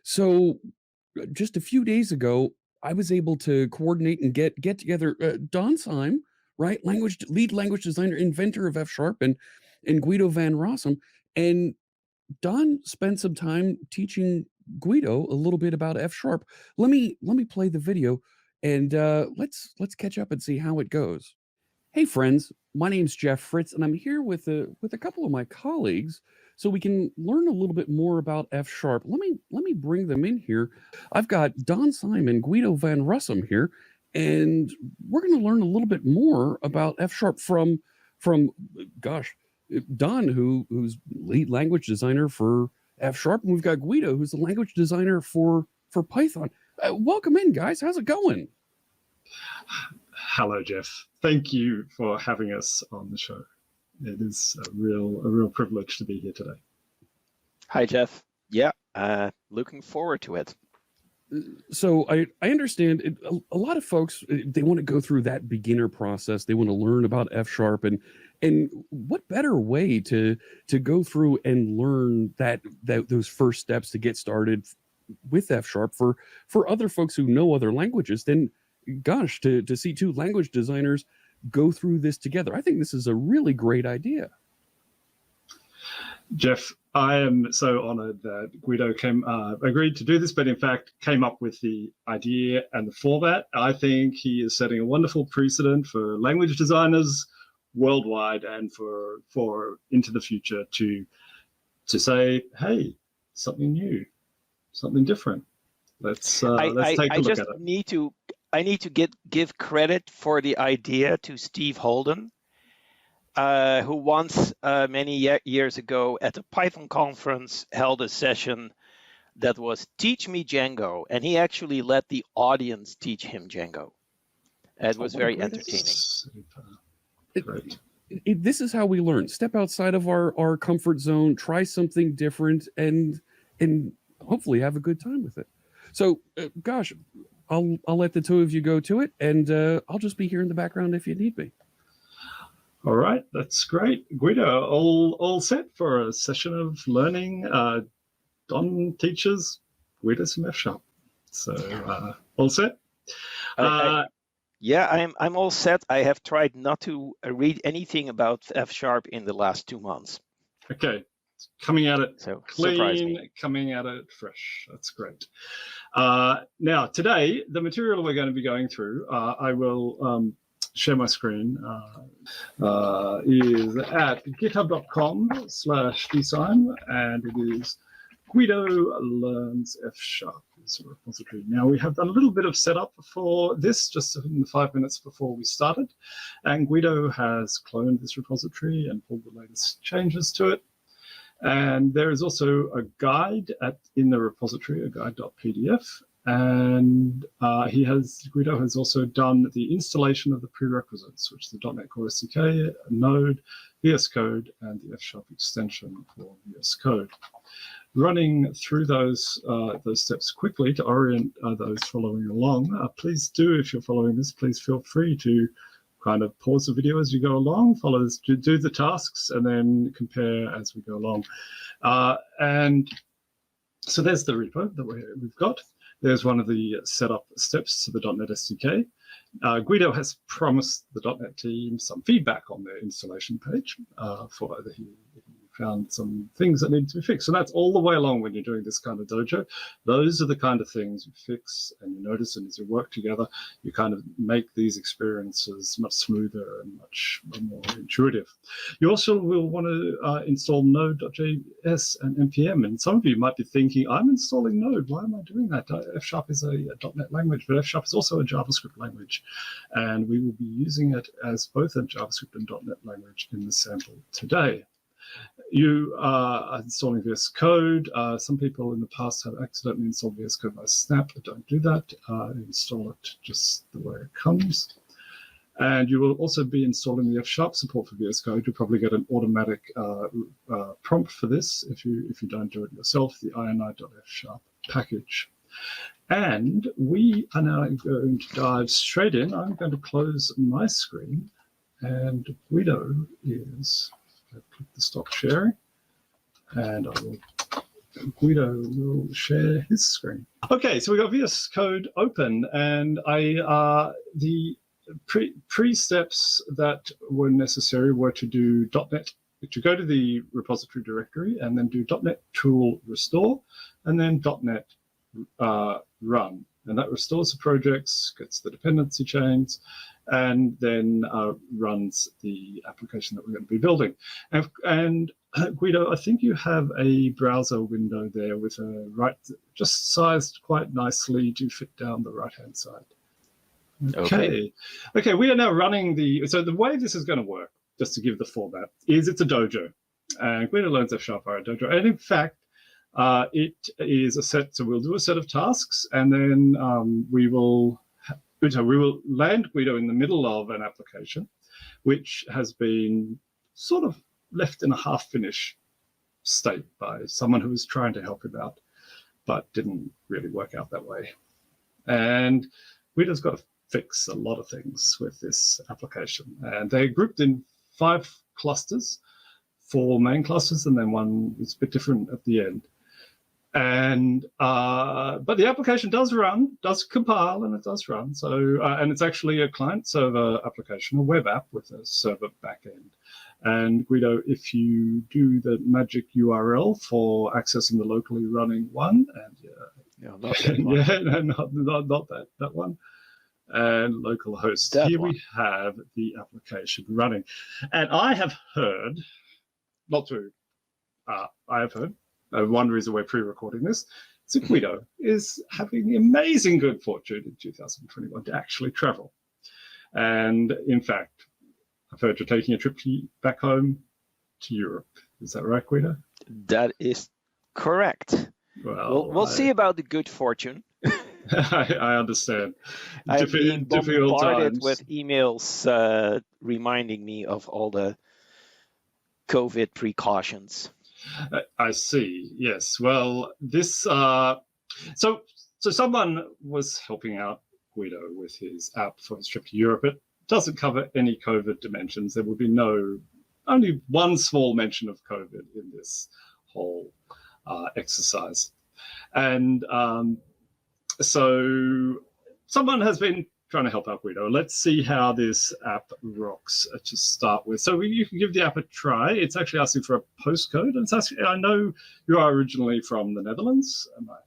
So just a few days ago, I was able to coordinate and get together Don Syme, right? Lead language designer, inventor of F sharp, and Guido van Rossum. And Don spent some time teaching Guido a little bit about F sharp. Let me play the video and let's catch up and see how it goes. Hey friends, my name's Jeff Fritz, and I'm here with a couple of my colleagues so we can learn a little bit more about F sharp. Let me bring them in here. I've got Don Simon, Guido van Rossum here, and we're going to learn a little bit more about F sharp from gosh, Don who's lead language designer for F sharp, and we've got Guido who's the language designer for Python. Welcome in, guys. How's it going? Hello, Jeff. Thank you for having us on the show. It is a real privilege to be here today. Hi, Jeff. Yeah, looking forward to it. So I understand a lot of folks, they want to go through that beginner process. They want to learn about F sharp, and what better way to go through and learn that those first steps to get started with F sharp for other folks who know other languages than, gosh, to see two language designers go through this together. I think this is a really great idea. Jeff, I am so honored that Guido agreed to do this, but in fact came up with the idea and the format. I think he is setting a wonderful precedent for language designers worldwide and for into the future to say, hey, something new, something different. Let's take a look at it. I need to give credit for the idea to Steve Holden, who once, many years ago at a Python conference, held a session that was Teach Me Django, and he actually let the audience teach him Django. It was very entertaining. This is how we learn. Step outside of our comfort zone, try something different, and hopefully have a good time with it. So, gosh, I'll let the two of you go to it, and I'll just be here in the background if you need me. All right, that's great. Guido, all set for a session of learning. Don teaches Guido some F sharp. So all set? Yeah, I'm all set. I have tried not to read anything about F sharp in the last 2 months. Okay, coming at it so clean, coming at it fresh. That's great. Now, today, the material we're going to be going through, I will share my screen, is at github.com/dsyme, and it is Guido Learns F sharp is a repository. Now, we have done a little bit of setup for this just in the 5 minutes before we started, and Guido has cloned this repository and pulled the latest changes to it. And there is also a guide in the repository, a guide.pdf, and Guido has also done the installation of the prerequisites, which is the .NET Core SDK, Node, VS Code, and the F sharp extension for VS Code. Running through those steps quickly to orient those following along, please do, if you're following this, please feel free to kind of pause the video as you go along, do the tasks, and then compare as we go along. And so there's the repo that we've got. There's one of the setup steps to the .NET SDK. Guido has promised the .NET team some feedback on their installation page for whether he found some things that need to be fixed. And that's all the way along when you're doing this kind of dojo. Those are the kind of things you fix and you notice, and as you work together, you kind of make these experiences much smoother and much more intuitive. You also will want to install Node.js and NPM. And some of you might be thinking, I'm installing Node. Why am I doing that? F sharp is a .NET language, but F sharp is also a JavaScript language. And we will be using it as both a JavaScript and .NET language in the sample today. You are installing VS Code. Some people in the past have accidentally installed VS Code by snap. Don't do that. Install it just the way it comes. And you will also be installing the F sharp support for VS Code. You'll probably get an automatic prompt for this if you don't do it yourself, the ini.f sharp package. And we are now going to dive straight in. I'm going to close my screen, and Guido is... click the stop sharing, and I will Guido will share his screen. Okay, so we got VS Code open, and the pre-steps that were necessary were to do .NET, to go to the repository directory and then do .NET tool restore, and then .NET run. And that restores the projects, gets the dependency chains, and then runs the application that we're going to be building. And Guido, I think you have a browser window there with a just sized quite nicely to fit down the right-hand side. Okay, we are now running so the way this is going to work, just to give the format, is it's a dojo. And Guido learns F# are a dojo. And in fact, it is a set, so we'll do a set of tasks, and then we will land Guido in the middle of an application, which has been sort of left in a half-finished state by someone who was trying to help him out, but didn't really work out that way. And Guido's got to fix a lot of things with this application. And they're grouped in 5 clusters, 4 main clusters, and then one is a bit different at the end. And but the application does compile, and it does run. So and it's actually a client-server application, a web app with a server backend. And Guido, if you do the magic URL for accessing the locally running one, and not that one, and localhost. Here we have the application running, and I have heard, one reason we're pre-recording this, so Guido is having the amazing good fortune in 2021 to actually travel. And in fact, I've heard you're taking a trip back home to Europe. Is that right, Guido? That is correct. Well, we'll see about the good fortune. I understand. I've been bombarded with emails reminding me of all the COVID precautions. I see. Yes. Well, this. So someone was helping out Guido with his app for his trip to Europe. It doesn't cover any COVID dimensions. There will be only one small mention of COVID in this whole exercise, and so someone has been trying to help out Guido. Let's see how this app rocks to start with. So you can give the app a try. It's actually asking for a postcode. And it's asking, I know you are originally from the Netherlands, one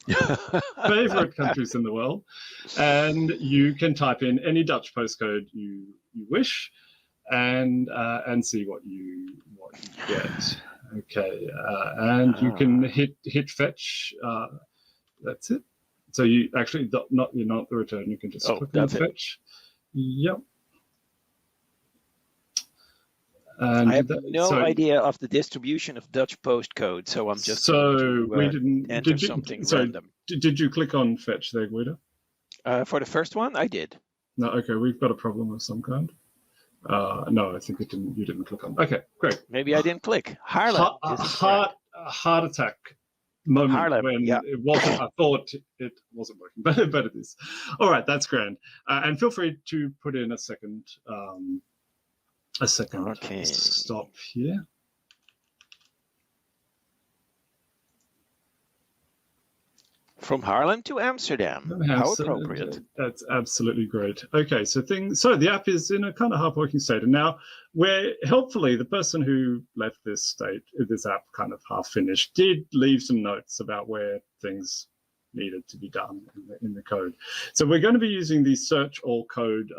of my favorite countries in the world. And you can type in any Dutch postcode you wish and see what you get. Okay, and you can hit fetch. That's it. So you actually you're not the return. You can just click on fetch. Yep. And I have no idea of the distribution of Dutch postcode, so I'm just going to enter something random. Did you click on fetch there, Guido? For the first one, I did. No, okay, we've got a problem of some kind. No, I think you didn't click on. Okay, great. Maybe I didn't click. Haarlem. Heart attack moment Haarlem, when it wasn't. I thought it wasn't working, but it is. All right, that's grand. And feel free to put in a second stop here. From Haarlem to Amsterdam. How appropriate. That's absolutely great. Okay, so the app is in a kind of half-working state. And now helpfully the person who left this app kind of half-finished did leave some notes about where things needed to be done in the code. So we're going to be using the search all code,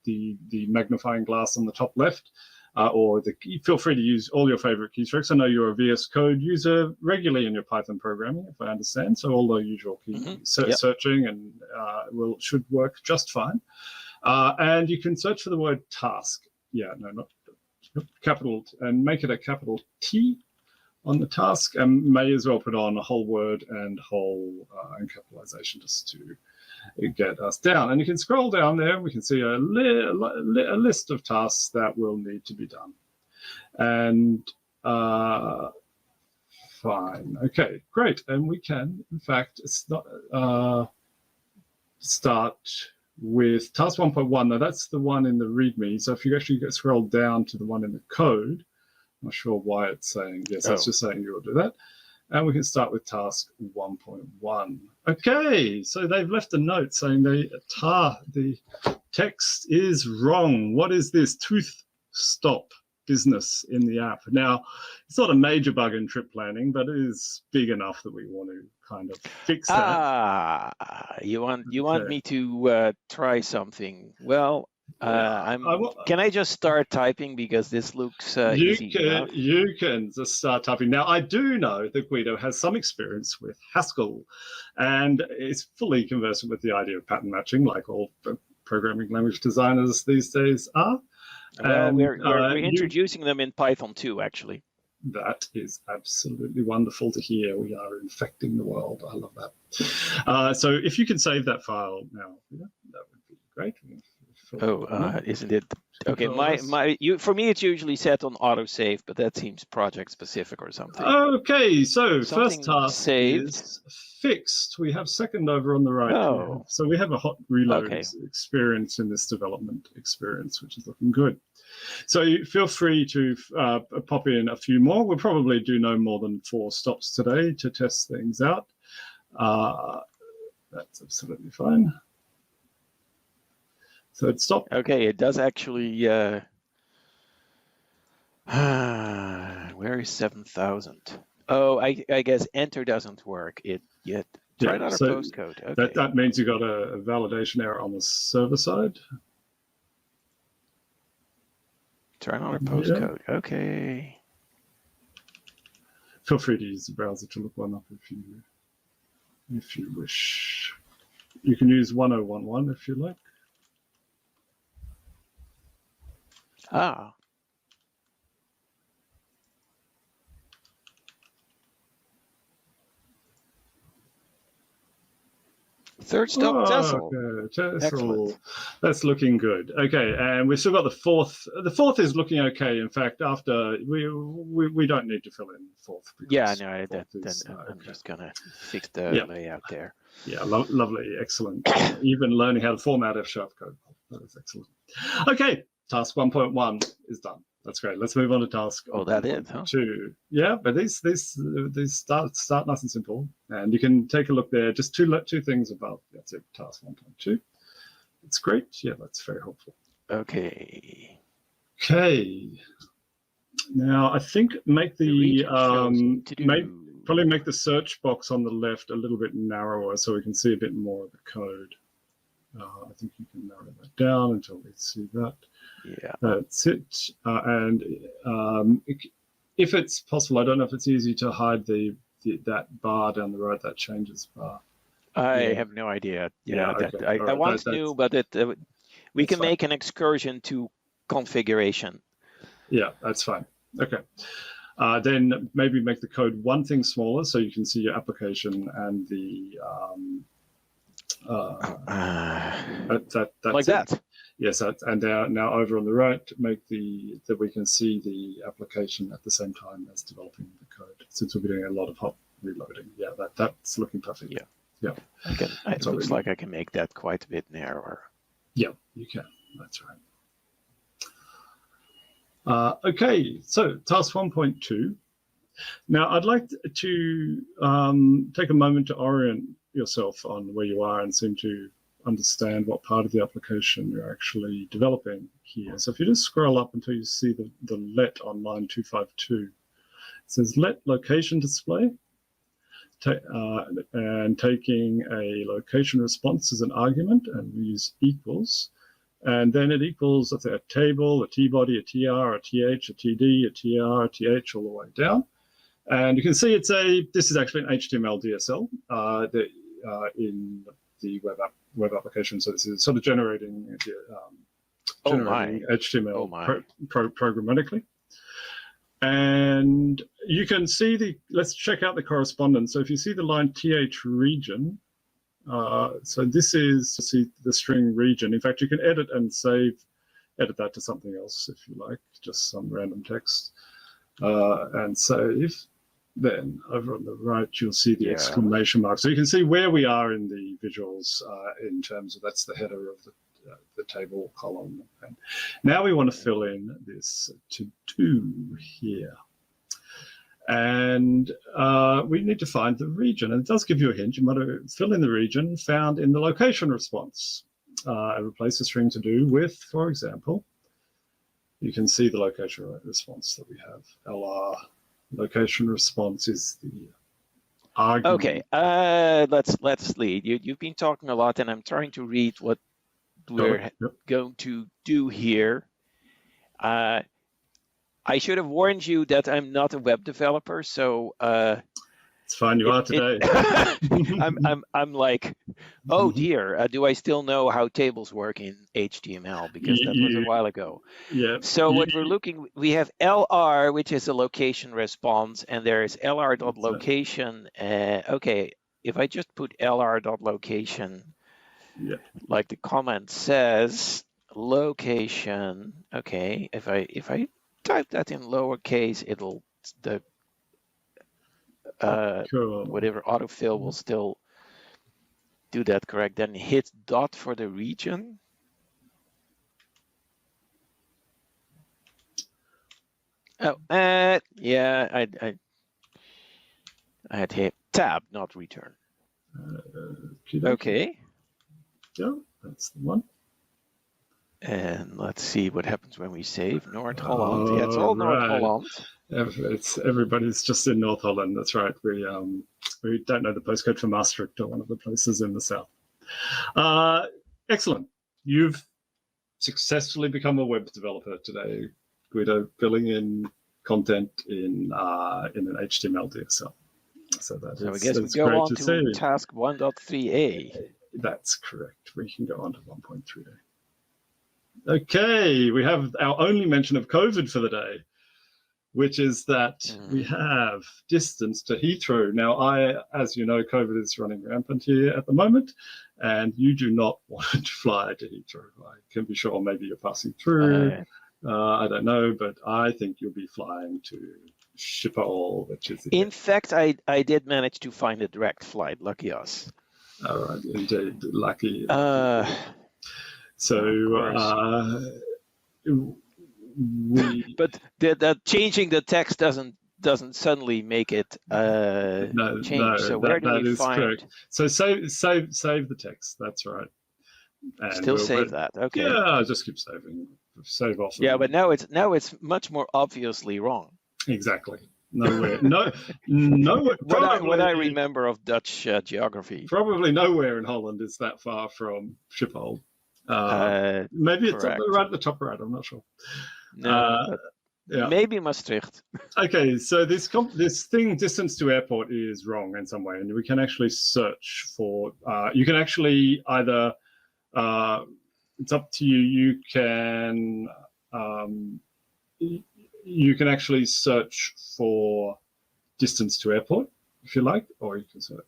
the magnifying glass on the top left, or feel free to use all your favorite keystrokes. I know you're a VS Code user regularly in your Python programming, if I understand. So all the usual searching and should work just fine. And you can search for the word task. Yeah, no, not capital, and make it a capital T on the task, and may as well put on a whole word and whole and capitalization just to get us down. And you can scroll down there and we can see a list of tasks that will need to be done. And fine. Okay, great. And we can, in fact, start with task 1.1. Now that's the one in the README. So if you actually scroll down to the one in the code, I'm not sure why it's saying, yes, that's just saying you will do that. And we can start with task 1.1. Okay, so they've left a note saying the text is wrong. What is this tooth stop business in the app? Now, it's not a major bug in trip planning, but it is big enough that we want to kind of fix that. You want me to try something? Well, can I just start typing because this looks easy enough? You can just start typing. Now, I do know that Guido has some experience with Haskell and is fully conversant with the idea of pattern matching, like all programming language designers these days are. Well, we're introducing them in Python too, actually. That is absolutely wonderful to hear. We are infecting the world. I love that. So if you can save that file now, that would be great. Isn't it? Okay, for me it's usually set on autosave, but that seems project specific or something. Okay, so something first task is fixed. We have second over on the right. Oh. So we have a hot reload experience in this development experience, which is looking good. So feel free to pop in a few more. We'll probably do no more than 4 stops today to test things out. That's absolutely fine. Third stop. Okay, it does actually. Where is 7,000? Oh, I guess enter doesn't work yet. Try another postcode. Okay. That means you got a validation error on the server side. Try another postcode. Yeah. Okay. Feel free to use the browser to look one up if you wish. You can use 1011 if you like. Ah. Third stop, Tessel. Okay, Excellent. That's looking good. Okay, and we've still got the fourth. The fourth is looking okay. In fact, after we don't need to fill in fourth. Yeah, no, I'm just gonna fix the layout there. Yeah, lovely, excellent. Even learning how to format F# code. That is excellent. Okay, task 1.1 is done. That's great. Let's move on to task. Oh, that is, huh? 2. Yeah, but these start nice and simple, and you can take a look there. Just two things above. That's it. Task 1.2. It's great. Yeah, that's very helpful. Okay. Okay. Now I think make the probably make the search box on the left a little bit narrower so we can see a bit more of the code. I think you can narrow that down until we see that. Yeah, that's it. And if it's possible, I don't know if it's easy to hide that bar down the right, that changes bar. I have no idea. Okay. I once knew, but we can make an excursion to configuration. Yeah, that's fine. Okay. Then maybe make the code one thing smaller so you can see your application and the like that. Yes, and now over on the right, make that we can see the application at the same time as developing the code. Since we'll be doing a lot of hot reloading, yeah, that's looking perfect. Yeah. It looks like I can make that quite a bit narrower. Yeah, you can. That's right. Okay, so task 1.2. Now, I'd like to take a moment to orient yourself on where you are and seem to understand what part of the application you're actually developing here. So if you just scroll up until you see the let on line 252, it says let location display, and taking a location response as an argument, and we use equals. And then it equals, let's say, a table, a t-body, a tr, a th, a td, a tr, a th, all the way down. And you can see this is actually an HTML DSL in the web application. So this is sort of generating HTML programmatically. And you can see let's check out the correspondence. So if you see the line th region, so this is the string region. In fact, you can edit that to something else if you like, just some random text, and save. Then over on the right, you'll see the exclamation mark. So you can see where we are in the visuals in terms of that's the header of the table column. And now we want to fill in this to do here. And we need to find the region. And it does give you a hint. You might fill in the region found in the location response. Replace a string to do with, for example, you can see the location response that we have. LR location response is the argument. Okay, let's lead. You've been talking a lot, and I'm trying to read what we're going to do here. I should have warned you that I'm not a web developer, so it's fine. You are today. I'm like, oh dear, do I still know how tables work in HTML? Because that was a while ago. Yeah. So what we're looking, we have LR, which is a location response, and there is LR.location. Okay, if I just put LR.location, like the comment says, location. Okay, if I type that in lowercase, it'll cool. Whatever autofill will still do that correct. Then hit dot for the region. Oh, yeah, I had hit tab, not return. Okay. Yeah, that's the one. And let's see what happens when we save North Holland. Yeah, it's all North Holland. Everybody's just in North Holland. That's right. We don't know the postcode for Maastricht or one of the places in the south. Excellent. You've successfully become a web developer today, Guido, filling in content in an HTML DSL. So I guess we go on to task 1.3a. That's correct. We can go on to 1.3a. Okay, we have our only mention of COVID for the day, which is that we have distance to Heathrow. Now, as you know, COVID is running rampant here at the moment, and you do not want to fly to Heathrow. I can be sure maybe you're passing through. I don't know, but I think you'll be flying to Schiphol, which is... In fact, I did manage to find a direct flight. Lucky us. All right, indeed. Lucky. So, but that changing the text doesn't suddenly make it change. No, so where do we find? Correct. So save the text. That's right. And still save that. Okay. Yeah, just keep saving. Save off. Yeah, but now it's much more obviously wrong. Exactly. Nowhere. Nowhere. What I remember of Dutch geography. Probably nowhere in Holland is that far from Schiphol. Maybe it's right at the top right. I'm not sure. No, maybe Maastricht. Okay, so this thing distance to airport is wrong in some way, and we can actually search for. You can actually either. It's up to you. You can actually search for distance to airport if you like, or you can search.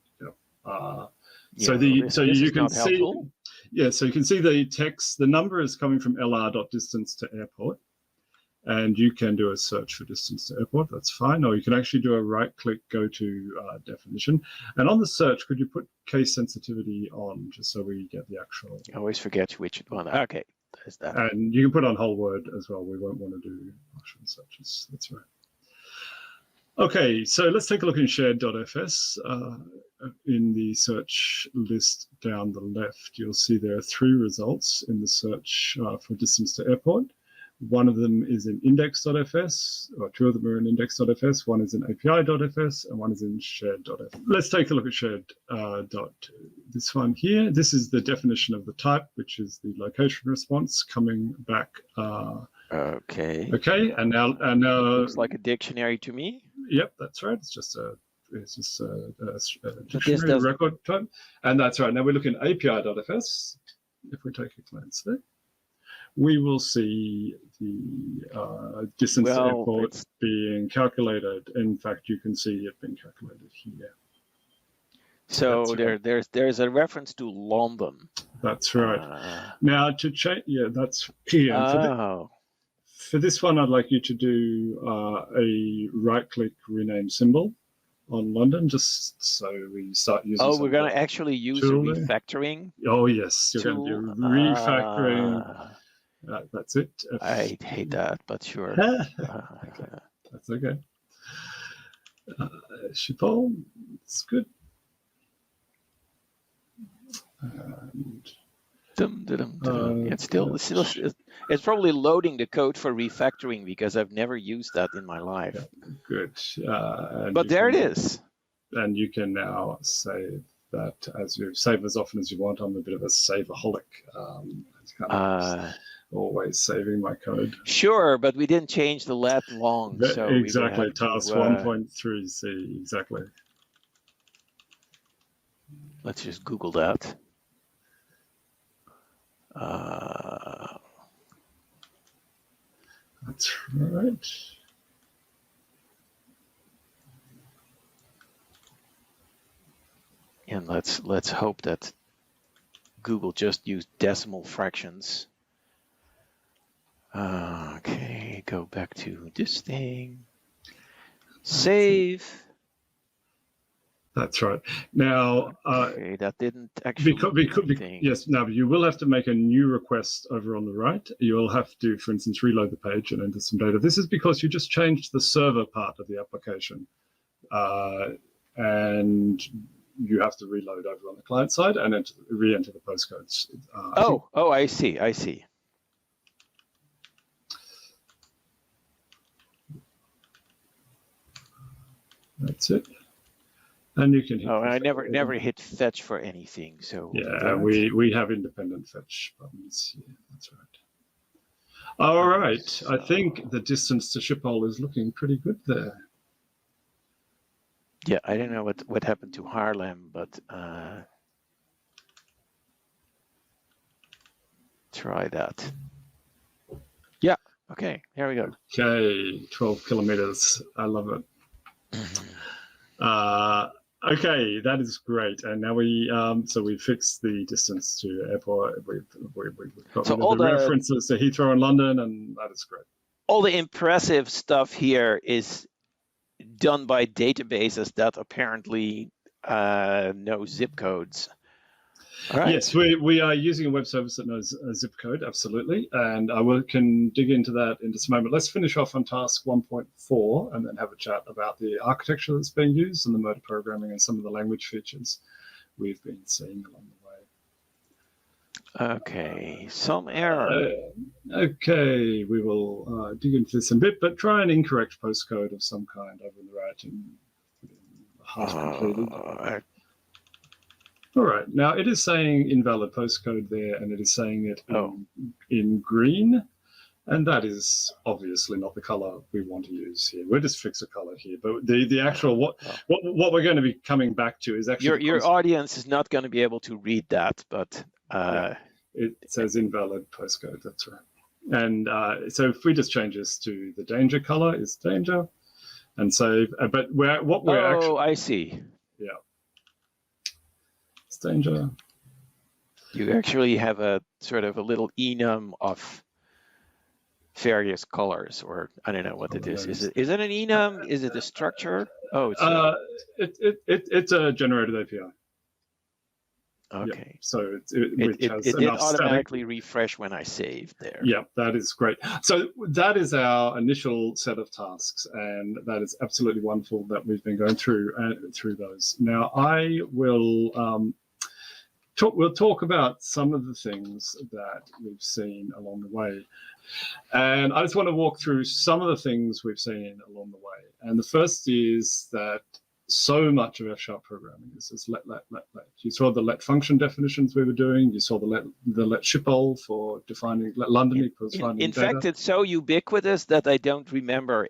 So you can see. Helpful. Yeah, so you can see the text. The number is coming from LR.distance to airport, and you can do a search for distance to airport. That's fine. Or you can actually do a right-click, go to definition, and on the search, could you put case sensitivity on, just so we get the actual. I always forget which one. Okay, there's that. And you can put on whole word as well. We won't want to do partial searches. That's right. Okay, so let's take a look in shared.fs. In the search list down the left, you'll see there are 3 results in the search for distance to airport. One of them is in index.fs, or 2 of them are in index.fs. One is in api.fs, and one is in shared.fs. Let's take a look at shared. This one here. This is the definition of the type, which is the location response coming back. Okay. Okay, and now looks like a dictionary to me. Yep, that's right. It's just a dictionary record type, and that's right. Now we're looking at api.fs. If we take a glance there, we will see the distance to airport being calculated. In fact, you can see it being calculated here. So there's a reference to London. That's right. Now to change, that's here. Oh. For this one, I'd like you to do a right-click rename symbol on London, just so we start using. Oh, we're going to actually use a refactoring. Oh yes, you're going to do refactoring. That's it. I hate that, but sure. That's okay. Schiphol, it's good. And, it's still it's probably loading the code for refactoring because I've never used that in my life. yeah, good. But there it is. And you can now save that as you save as often as you want. I'm a bit of a saveaholic. It's kind of always saving my code. Sure, but we didn't change the let long. So exactly, task 1.3c, exactly. Let's just Google that. That's right. And let's hope that Google just used decimal fractions. Okay, go back to this thing. Save. That's right. Now, okay, that didn't actually. Yes. Now you will have to make a new request over on the right. You'll have to, for instance, reload the page and enter some data. This is because you just changed the server part of the application, and you have to reload over on the client side and re-enter the postcodes. I see. I see. That's it. And you can hit and I never hit fetch for anything. So yeah, we have independent fetch buttons. Yeah, that's right. All right. So, I think the distance to Schiphol is looking pretty good there. Yeah, I don't know what happened to Haarlem, but try that. Yeah. Okay. Here we go. Okay, 12 kilometers. I love it. Okay, that is great. And now we fixed the distance to airport. We've got rid of the references to Heathrow and London, and that is great. All the impressive stuff here is done by databases that apparently know zip codes. All right. Yes, we are using a web service that knows a zip code, absolutely. And I can dig into that in just a moment. Let's finish off on task 1.4 and then have a chat about the architecture that's being used and the motor programming and some of the language features we've been seeing along the way. Okay, some error. Okay, we will dig into this in a bit, but try an incorrect postcode of some kind over on the right and half completed. All right, now it is saying invalid postcode there, and it is saying it in green, and that is obviously not the color we want to use here. We'll just fix a color here, but the actual what we're going to be coming back to is actually your audience is not going to be able to read that, but it says invalid postcode. That's right. And so if we just change this to the danger color is danger, and save. But I see. Yeah. Danger. You actually have a sort of a little enum of various colors, or I don't know what it is. Is it an enum? Is it a structure? Oh, it's a generated API. Okay. Yeah. So it did automatically refresh when I saved there. Yeah, that is great. So that is our initial set of tasks, and that is absolutely wonderful that we've been going through those. Now I will. We'll talk about some of the things that we've seen along the way. And I just want to walk through some of the things we've seen along the way. And the first is that so much of F# programming is let. You saw the let function definitions we were doing. You saw the let Schiphol for defining let London equals finding in data. fact, it's so ubiquitous that I don't remember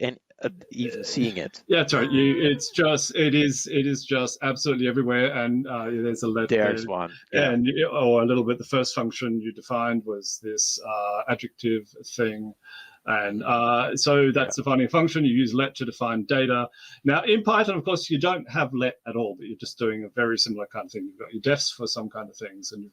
even seeing it. Yeah, that's right. It is just absolutely everywhere, and there's a let. There's one. Yeah. And or a little bit. The first function you defined was this adjective thing. And so that's defining a function. You use let to define data. Now, in Python, of course, you don't have let at all, but you're just doing a very similar kind of thing. You've got your defs for some kind of things, and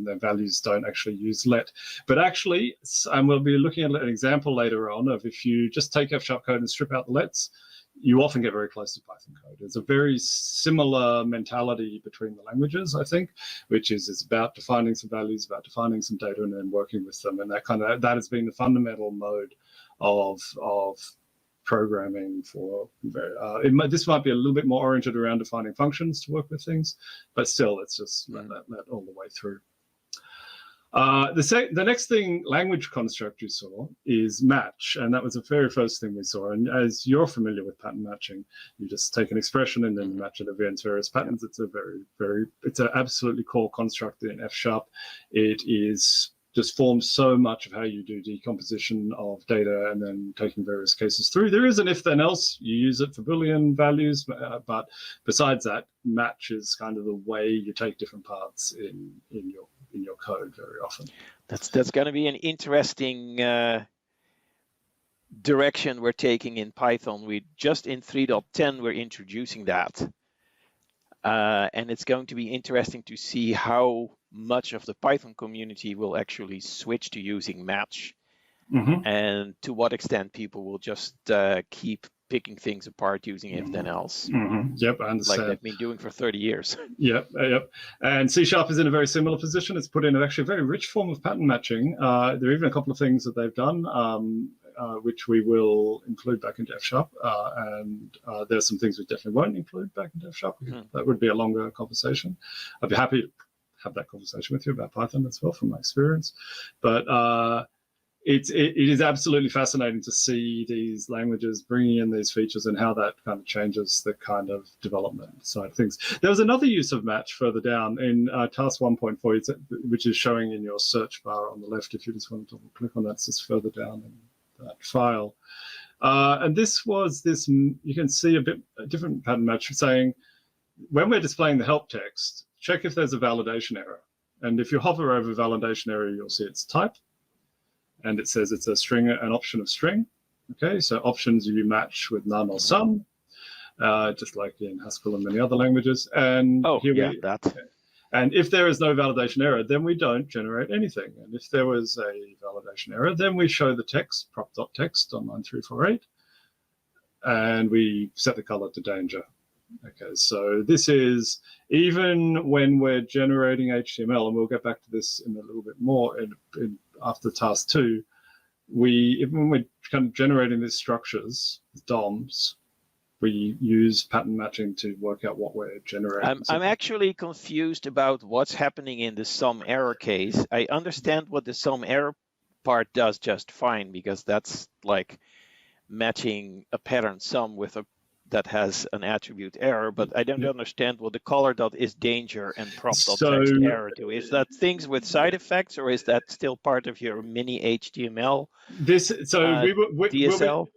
the values don't actually use let. But actually, and we'll be looking at an example later on of if you just take F# code and strip out the lets, you often get very close to Python code. It's a very similar mentality between the languages, I think, which is it's about defining some values, about defining some data, and then working with them. And that has been the fundamental mode of programming for. This might be a little bit more oriented around defining functions to work with things, but still, it's just let all the way through. The next thing, language construct you saw is match, and that was the very first thing we saw. And as you're familiar with pattern matching, you just take an expression and then match it against various patterns. It's a it's an absolutely core construct in F#. It is just forms so much of how you do decomposition of data and then taking various cases through. There is an if then else. You use it for Boolean values, but besides that, match is kind of the way you take different parts in your code very often. That's going to be an interesting direction we're taking in Python. We just in 3.10 we're introducing that, and it's going to be interesting to see how much of the Python community will actually switch to using match, and to what extent people will just keep picking things apart using if then else. Yep, I understand. Like they've been doing for 30 years. Yep. And C# is in a very similar position. It's put in actually a very rich form of pattern matching. There are even a couple of things that they've done, which we will include back into F#. And there's some things we definitely won't include back into F#. That would be a longer conversation. I'd be happy to have that conversation with you about Python as well from my experience. But it is absolutely fascinating to see these languages bringing in these features and how that kind of changes the kind of development side of things. There was another use of match further down in task 1.4, which is showing in your search bar on the left. If you just want to double click on that, it's just further down in that file. And this was this, you can see a different pattern match saying, when we're displaying the help text, check if there's a validation error. And if you hover over validation error, you'll see its type. And it says it's a string, an option of string. Okay, so options you match with none or some, just like in Haskell and many other languages. And and if there is no validation error, then we don't generate anything. And if there was a validation error, then we show the text, prop.text on line 348, and we set the color to danger. Okay, so this is even when we're generating HTML, and we'll get back to this in a little bit more after task 2, even when we're kind of generating these structures, DOMs, we use pattern matching to work out what we're generating. I'm actually confused about what's happening in the sum error case. I understand what the sum error part does just fine, because that's like matching a pattern sum with a that has an attribute error, but I don't understand what the color.isDanger and prop.text error do. Is that things with side effects, or is that still part of your mini HTML? DSL?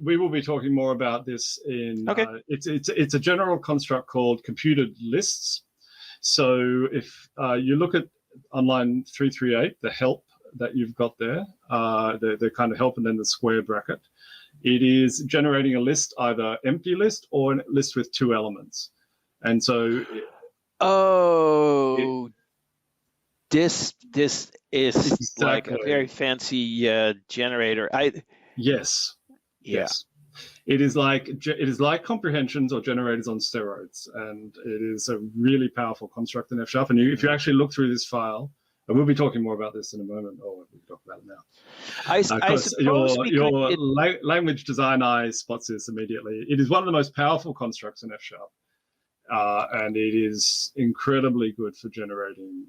We will be talking more about this in. Okay. It's a general construct called computed lists. So if you look at on line 338, the help that you've got there, the kind of help and then the square bracket. It is generating a list, either empty list or a list with 2 elements. And so this is exactly like a very fancy generator. Yes. It is like comprehensions or generators on steroids, and it is a really powerful construct in F#. And if you actually look through this file, and we'll be talking more about this in a moment, or we can talk about it now. I suppose your language design eye spots this immediately. It is one of the most powerful constructs in F#, and it is incredibly good for generating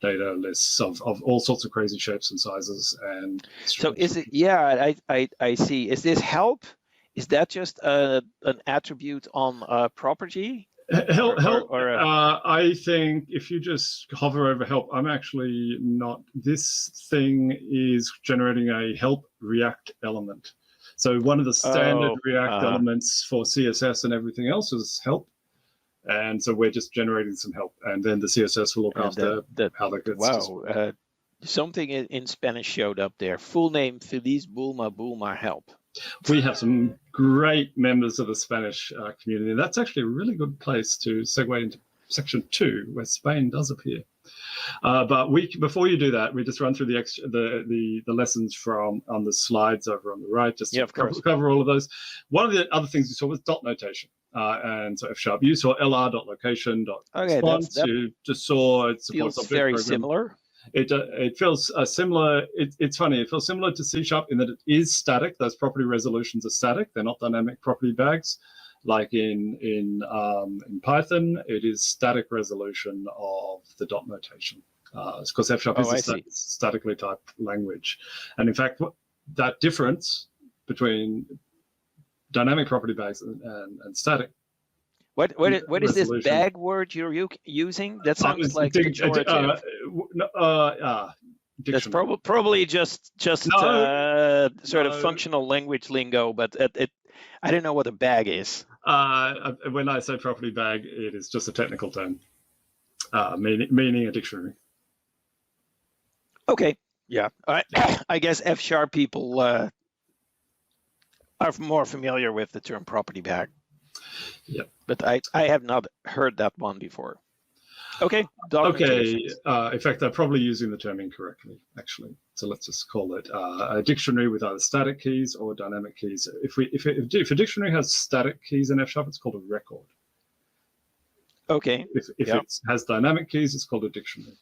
data lists of all sorts of crazy shapes and sizes. And so is it? Yeah, I see. Is this help? Is that just an attribute on a property? Help. I think if you just hover over help, I'm actually not. This thing is generating a help React element. So one of the standard React elements for CSS and everything else is help. And so we're just generating some help, and then the CSS will look after how that gets. Wow, something in Spanish showed up there. Full name: Feliz Bulma help. We have some great members of the Spanish community. That's actually a really good place to segue into section 2, where Spain does appear. But before you do that, we just run through the lessons from on the slides over on the right, just to cover all of those. One of the other things you saw was dot notation. And so F#, you saw lr.location.response. You just saw it supports feels very similar. It feels similar. It's funny. It feels similar to C# in that it is static. Those property resolutions are static. They're not dynamic property bags. Like in Python, it is static resolution of the dot notation. Because F# is a statically typed language, and in fact, that difference between dynamic property bags and static. What is this bag word you're using? That sounds like pejorative. That's probably just sort of functional language lingo, but I don't know what a bag is. When I say property bag, it is just a technical term, meaning a dictionary. Okay, yeah. I guess F# people are more familiar with the term property bag. Yeah, but I have not heard that one before. Okay. In fact, they're probably using the term incorrectly, actually. So let's just call it a dictionary with either static keys or dynamic keys. If a dictionary has static keys in F#, it's called a record. Okay. If it has dynamic keys, it's called a dictionary.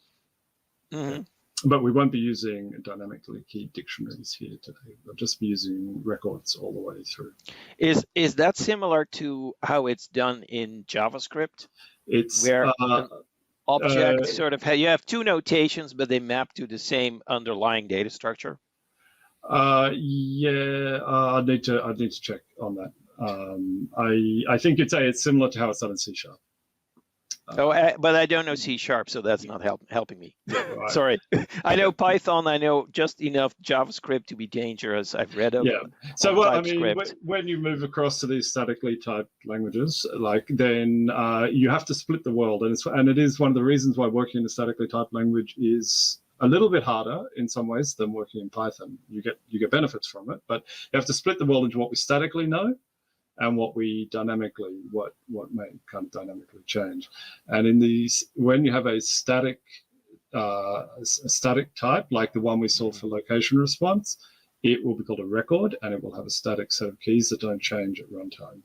Mm-hmm. But we won't be using dynamically keyed dictionaries here today. We'll just be using records all the way through. Is that similar to how it's done in JavaScript? It's where object sort of you have two notations, but they map to the same underlying data structure. I need to check on that. I think it's similar to how it's done in C#. But I don't know C#, so that's not helping me. Right. Sorry. I know Python. I know just enough JavaScript to be dangerous. I've read them. Yeah. So I mean, when you move across to these statically typed languages, then you have to split the world, and it is one of the reasons why working in a statically typed language is a little bit harder in some ways than working in Python. You get benefits from it, but you have to split the world into what we statically know and what may kind of dynamically change. And in these, when you have a static type, like the one we saw for location response, it will be called a record, and it will have a static set of keys that don't change at runtime.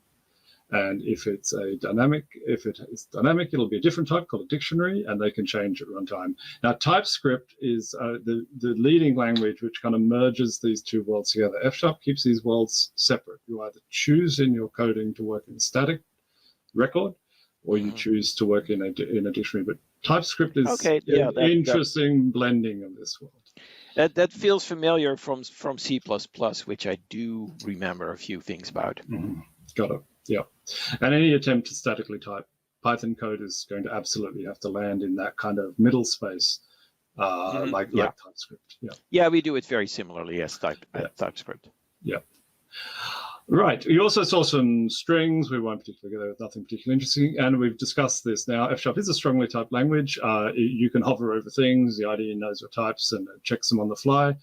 And if it's dynamic, it'll be a different type called a dictionary, and they can change at runtime. Now, TypeScript is the leading language which kind of merges these two worlds together. F# keeps these worlds separate. You either choose in your coding to work in a static record, or you choose to work in a dictionary. But TypeScript is an interesting blending of this world. That feels familiar from C++, which I do remember a few things about. Mm-hmm. Got it. Yeah, and any attempt to statically type Python code is going to absolutely have to land in that kind of middle space, like TypeScript. Yeah. Yeah, we do it very similarly as TypeScript. Yeah. Right. You also saw some strings. We won't particularly go there with nothing particularly interesting, and we've discussed this now. F# is a strongly typed language. You can hover over things. The IDE knows your types and checks them on the fly.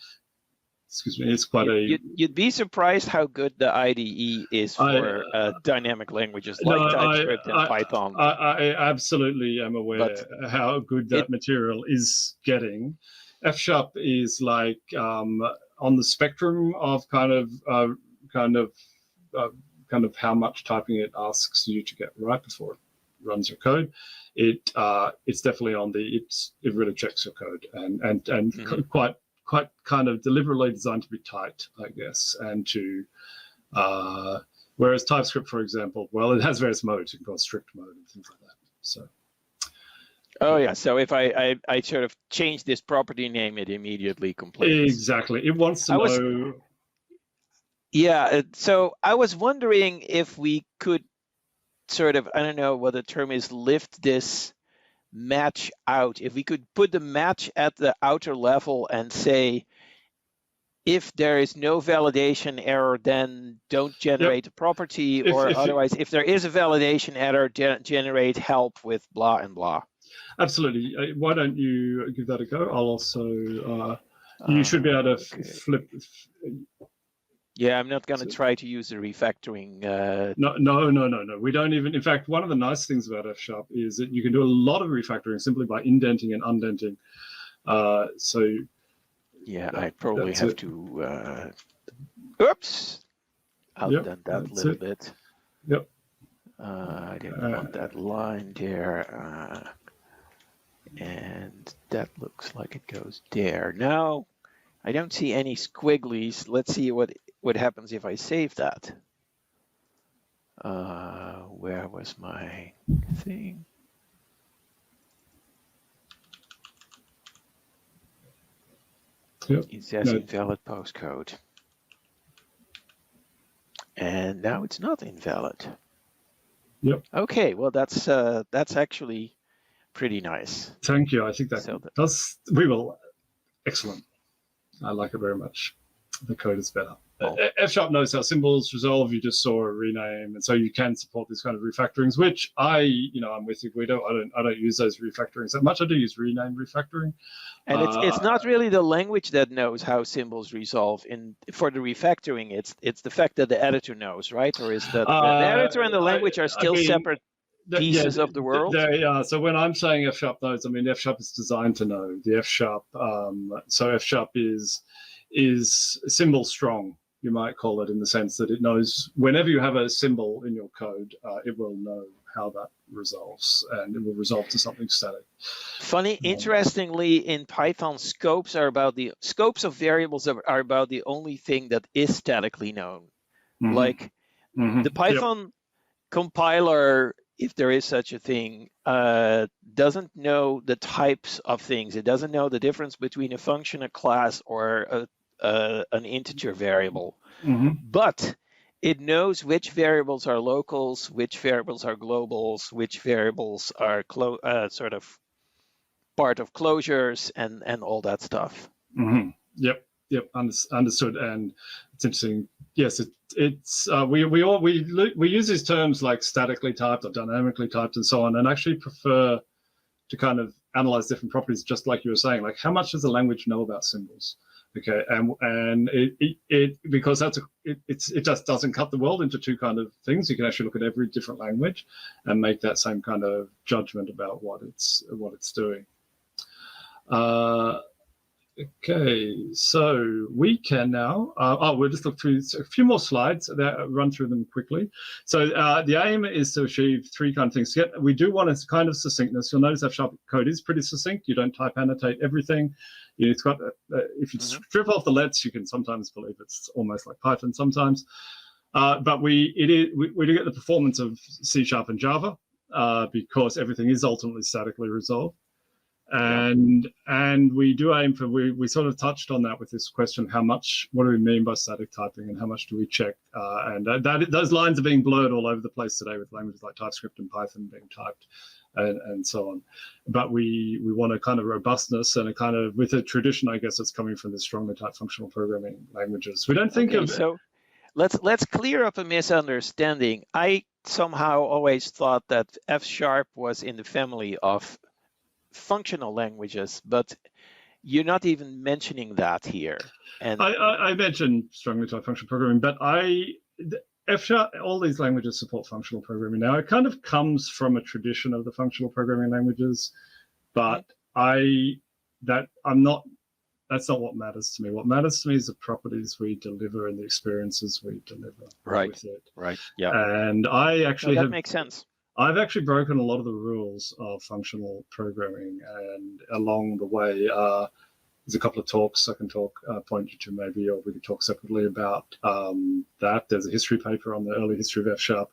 Excuse me, it's quite You'd be surprised how good the IDE is for dynamic languages like TypeScript and Python. I absolutely am aware how good that material is getting. F# is like on the spectrum of kind of how much typing it asks you to get right before it runs your code. It's definitely on it really checks your code and quite kind of deliberately designed to be tight, I guess, and to whereas TypeScript, for example, well, it has various modes. You can call strict mode and things like that. So. Oh yeah. So if I sort of change this property name, it immediately complains. Exactly. It wants to know. Yeah. So I was wondering if we could sort of, I don't know what the term is, lift this match out. If we could put the match at the outer level and say, if there is no validation error, then don't generate a property, or otherwise, if there is a validation error, generate help with blah and blah. Absolutely. Why don't you give that a go? I'll also, you should be able to flip. Yeah, I'm not going to try to use the refactoring. No. We don't even. In fact, one of the nice things about F# is that you can do a lot of refactoring simply by indenting and undenting. Yeah, I probably have to. Oops, I'll done that a little bit. Yep. I didn't want that line there, and that looks like it goes there. Now, I don't see any squigglies. Let's see what happens if I save that. Where was my thing? Yep. It says invalid postcode. And now it's not invalid. Yep. Okay, well that's actually pretty nice. Thank you. I think that does. We will. Excellent. I like it very much. The code is better. Oh. F# knows how symbols resolve. You just saw a rename, and so you can support these kind of refactorings. Which I'm with you, Guido. I don't use those refactorings that much. I do use rename refactoring. And it's not really the language that knows how symbols resolve. For the refactoring, it's the fact that the editor knows, right? Or is that the editor and the language are still separate pieces of the world? So when I'm saying F# knows, I mean F# is designed to know. The F#, so F# is symbol strong, you might call it, in the sense that it knows whenever you have a symbol in your code, it will know how that resolves, and it will resolve to something static. Funny, interestingly, in Python, scopes of variables are about the only thing that is statically known. Mm-hmm. Like the Python compiler, if there is such a thing, doesn't know the types of things. It doesn't know the difference between a function, a class, or an integer variable. Mm-hmm. But it knows which variables are locals, which variables are globals, which variables are sort of part of closures, and all that stuff. Mm-hmm. Yep. Understood. And it's interesting. Yes, it's we use these terms like statically typed or dynamically typed and so on, and actually prefer to kind of analyze different properties, just like you were saying. Like, how much does the language know about symbols? Okay, and it because it just doesn't cut the world into two kind of things. You can actually look at every different language and make that same kind of judgment about what it's doing. Okay, so we can now, we'll just look through a few more slides, run through them quickly. So the aim is to achieve three kind of things. We do want a kind of succinctness. You'll notice F# code is pretty succinct. You don't type annotate everything. It's got, if you strip off the lets, you can sometimes believe it's almost like Python sometimes. But we do get the performance of C# and Java because everything is ultimately statically resolved. And we do aim for, we sort of touched on that with this question, what do we mean by static typing and how much do we check? And those lines are being blurred all over the place today with languages like TypeScript and Python being typed and so on. But we want a kind of robustness and a kind of, with a tradition, I guess, that's coming from the strongly typed functional programming languages. We don't think of... So let's clear up a misunderstanding. I somehow always thought that F# was in the family of functional languages, but you're not even mentioning that here. And I mentioned strongly typed functional programming, but F#, all these languages support functional programming now. It kind of comes from a tradition of the functional programming languages, but that's not what matters to me. What matters to me is the properties we deliver and the experiences we deliver with it. Right. Yeah. And I actually that makes sense. I've actually broken a lot of the rules of functional programming, and along the way, there's a couple of talks I can point you to maybe, or we could talk separately about that. There's a history paper on the early history of F#,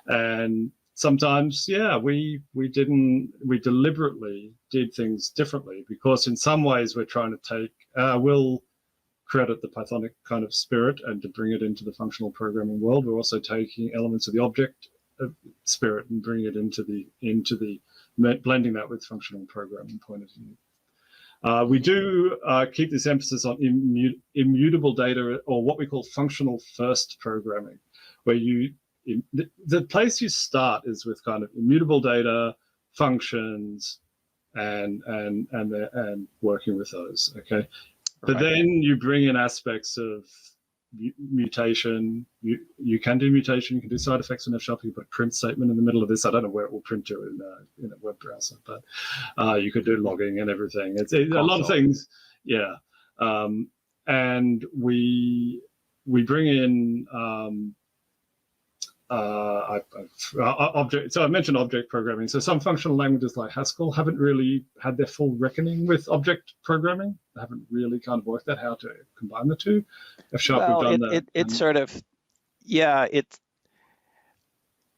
and sometimes, we deliberately did things differently because in some ways we're trying to we'll credit the Pythonic kind of spirit and to bring it into the functional programming world. We're also taking elements of the object spirit and bringing it into the blending that with functional programming point of view. We do keep this emphasis on immutable data, or what we call functional first programming, where the place you start is with kind of immutable data, functions, and working with those. Okay, but then you bring in aspects of mutation. You can do mutation. You can do side effects in F#. You put a print statement in the middle of this. I don't know where it will print to in a web browser, but you could do logging and everything. It's a lot of things. Yeah, and we bring in object. So I mentioned object programming. So some functional languages like Haskell haven't really had their full reckoning with object programming. They haven't really kind of worked out how to combine the two. F#, Well, we've done that. it's sort of, yeah,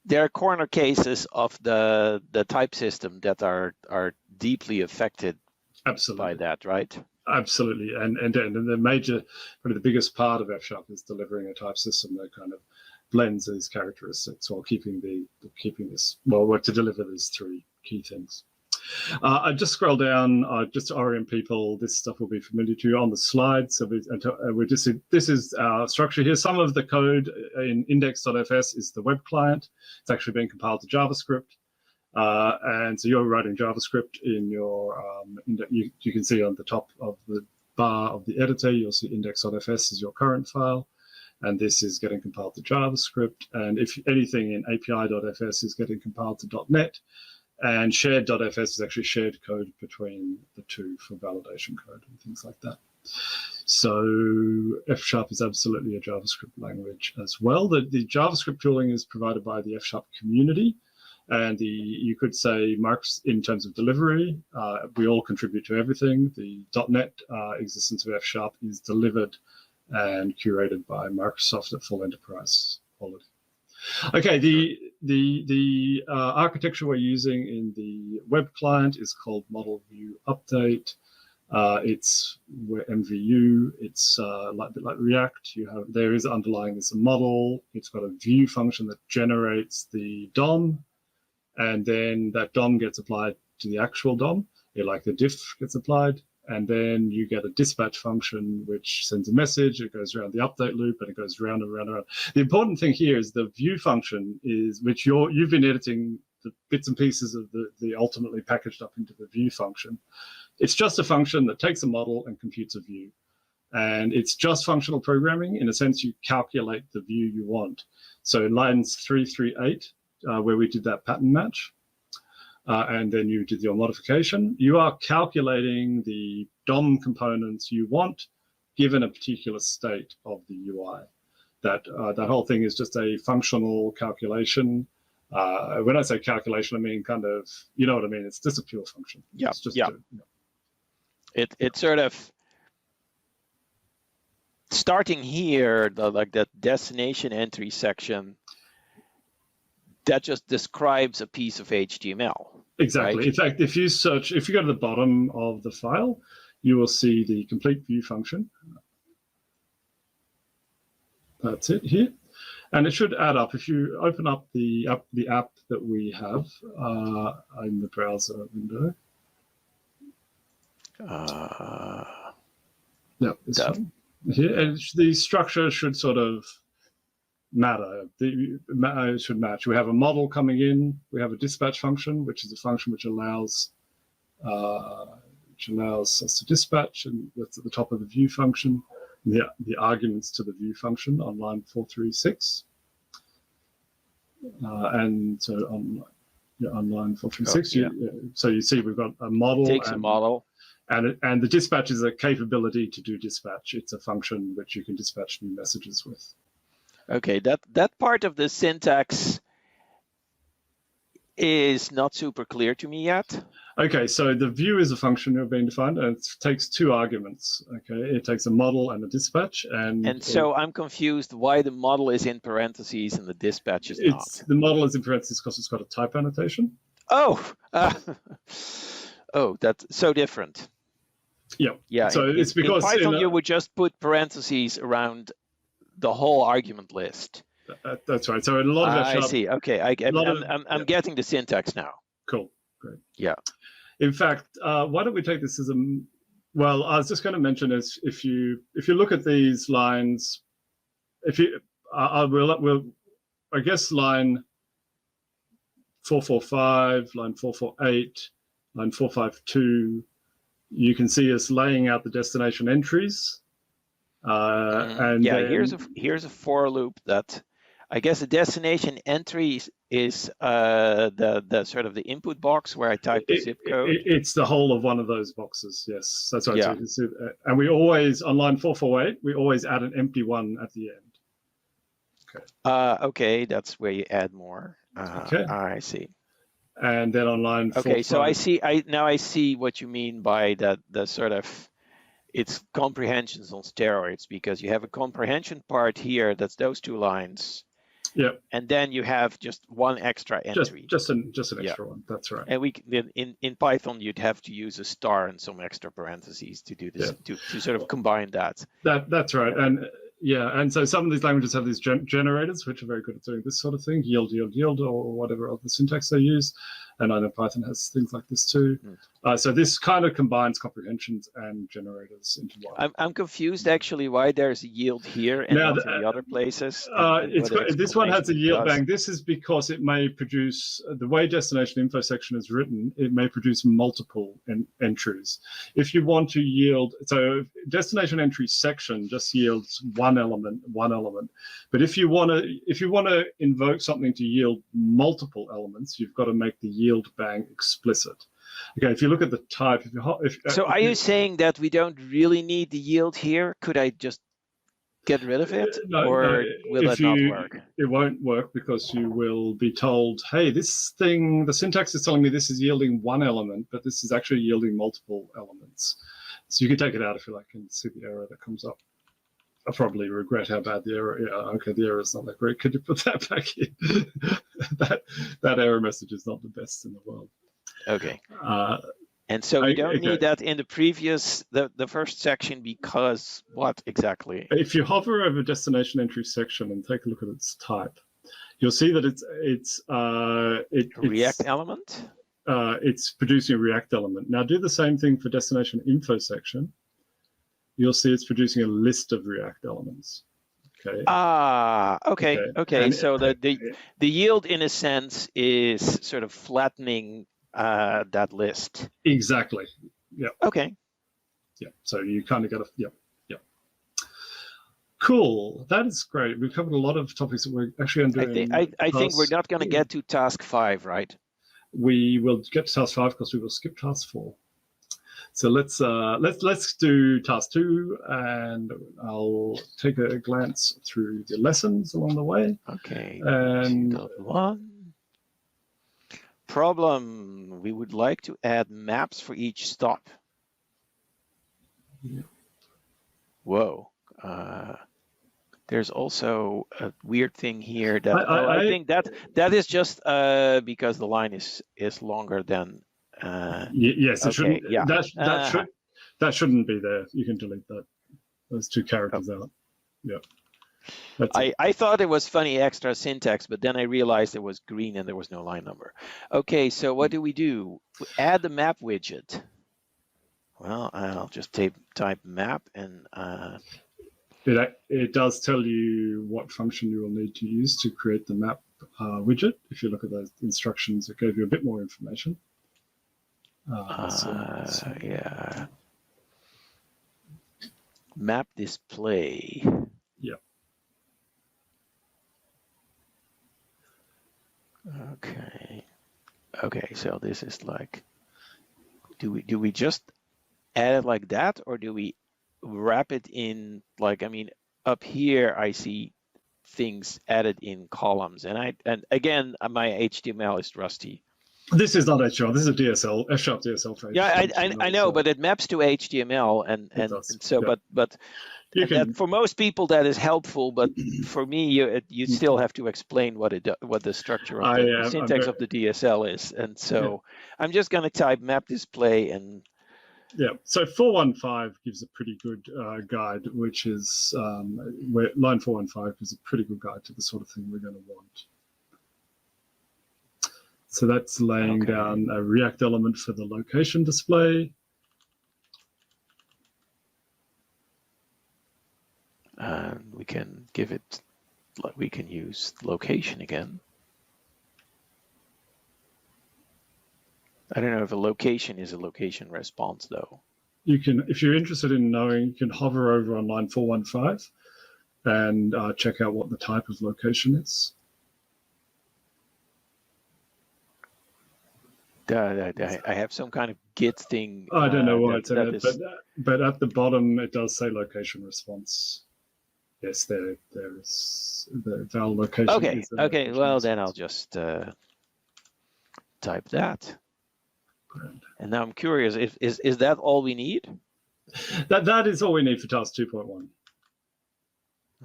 there are corner cases of the type system that are deeply affected absolutely by that, right? Absolutely, and the major, probably the biggest part of F# is delivering a type system that kind of blends these characteristics while keeping this, well, to deliver these three key things. I just scroll down just to orient people. This stuff will be familiar to you on the slide. So this is our structure here. Some of the code in index.fs is the web client. It's actually being compiled to JavaScript. And so you're writing JavaScript in your, you can see on the top of the bar of the editor, you'll see index.fs is your current file. And this is getting compiled to JavaScript. And if anything in api.fs is getting compiled to .NET. And shared.fs is actually shared code between the two for validation code and things like that. So F# is absolutely a JavaScript language as well. The JavaScript tooling is provided by the F# community. And you could say marks in terms of delivery, we all contribute to everything. The .NET existence of F# is delivered and curated by Microsoft at full enterprise quality. Okay, the architecture we're using in the web client is called Model View Update. It's MVU. It's a bit like React. There is underlying is a model. It's got a view function that generates the DOM, and then that DOM gets applied to the actual DOM. Like the diff gets applied. And then you get a dispatch function which sends a message. It goes around the update loop, and it goes round and round and round. The important thing here is the view function is which you've been editing the bits and pieces of the ultimately packaged up into the view function. It's just a function that takes a model and computes a view, and it's just functional programming. In a sense, you calculate the view you want. So in lines 3 through 8, where we did that pattern match. And then you did your modification. You are calculating the DOM components you want, given a particular state of the UI. That whole thing is just a functional calculation. When I say calculation, I mean kind of, you know what I mean. It's just a pure function. Yeah, it's just yeah. It's sort of starting here, like that destination entry section. That just describes a piece of HTML. Exactly. Right? In fact, if you go to the bottom of the file, you will see the complete view function. That's it here. And it should add up. If you open up the app that we have in the browser window. Yeah, this one here. And the structure should sort of matter. It should match. We have a model coming in. We have a dispatch function, which is a function which allows us to dispatch, and that's at the top of the view function. The arguments to the view function on line 436, and so on line 436. So you see we've got a model. Takes a model. And the dispatch is a capability to do dispatch. It's a function which you can dispatch new messages with. Okay, that part of the syntax is not super clear to me yet. Okay, so the view is a function that's being defined, and it takes two arguments. Okay, it takes a model and a dispatch, and so I'm confused why the model is in parentheses and the dispatch is not. The model is in parentheses because it's got a type annotation. Oh, oh, that's so different. Yeah, yeah. So it's because in Python you would just put parentheses around the whole argument list. That's right. So a lot of I see. Okay, I'm getting the syntax now. Cool, great. Yeah. In fact, why don't we take this as a well? I was just going to mention is if you look at these lines, I guess line 445, line 448, line 452, you can see us laying out the destination entries. And yeah, then, here's a for loop that I guess the destination entry is the sort of the input box where I type the zip code. It's the whole of one of those boxes. Yes, that's right. Yeah. And we always on line 448 we always add an empty one at the end. Okay, that's where you add more. Okay. I see. And then on line 4, Okay, so 5, I see what you mean by that. The sort of it's comprehensions on steroids, because you have a comprehension part here. That's those 2 lines. Yep. And then you have just one extra entry. Just an extra one. That's right. And in Python you'd have to use a star and some extra parentheses to do this, to sort of combine that. That's right. And and so some of these languages have these generators, which are very good at doing this sort of thing, yield, or whatever other syntax they use. And I know Python has things like this too. So this kind of combines comprehensions and generators into one. I'm confused actually why there's a yield here and not in the other places. This one has a yield bang. This is because it may produce, the way destination info section is written, it may produce multiple entries. If you want to yield, so destination entry section just yields one element. But if you want to invoke something to yield multiple elements, you've got to make the yield bang explicit. Okay, if you look at the type, so are you saying that we don't really need the yield here? Could I just get rid of it, or will it not work? It won't work, because you will be told, hey, this thing, the syntax is telling me this is yielding one element, but this is actually yielding multiple elements. So you can take it out if you like and see the error that comes up. I probably regret how bad the error. Yeah, okay, the error is not that great. Could you put that back in? that error message is not the best in the world. Okay. And so we don't need that in the previous, the first section, because what exactly? If you hover over destination entry section and take a look at its type, you'll see that it's React element. It's producing a React element. Now do the same thing for destination info section. You'll see it's producing a list of React elements. Okay. Okay. So the yield, in a sense, is sort of flattening that list. Exactly. Yeah. Okay. Yeah. So you kind of got to. Yeah. Cool. That is great. We've covered a lot of topics that we're actually doing. I think we're not going to get to task 5, right? We will get to task 5 because we will skip task 4. So let's do task 2, and I'll take a glance through the lessons along the way. Okay. And one problem: we would like to add maps for each stop. Yeah. Whoa. There's also a weird thing here that I think that is just because the line is longer than. Yes, it shouldn't. Yeah. That shouldn't be there. You can delete that. Those 2 characters out. Yeah. I thought it was funny extra syntax, but then I realized it was green and there was no line number. Okay, so what do? We add the map widget. Well, I'll just type map, and it does tell you what function you will need to use to create the map widget. If you look at those instructions, it gave you a bit more information. Yeah. Map display. Yeah. Okay. So this is like, do we just add it like that, or do we wrap it in? Like, I mean, up here I see things added in columns, and again my HTML is rusty. This is not HTML. This is a DSL, F# DSL for HTML. Yeah, I know, but it maps to HTML, and so, yeah. but that, for most people that is helpful, but for me, you still have to explain what the structure of the syntax of the DSL is, and so I'm just going to type map display and. Yeah, so 415 gives a pretty good guide, which is where line 415 gives a pretty good guide to the sort of thing we're going to want. So that's laying down a React element for the location display. And we can give it, we can use location again. I don't know if a location is a location response, though. You can, if you're interested in knowing, you can hover over on line 415 and check out what the type of location is. I have some kind of Git thing. I don't know why it's in it, but at the bottom it does say location response. Yes, there's the val location. Okay, Is okay. Well, then I'll just type that. Grand. And now I'm curious, is that all we need? That is all we need for task 2.1.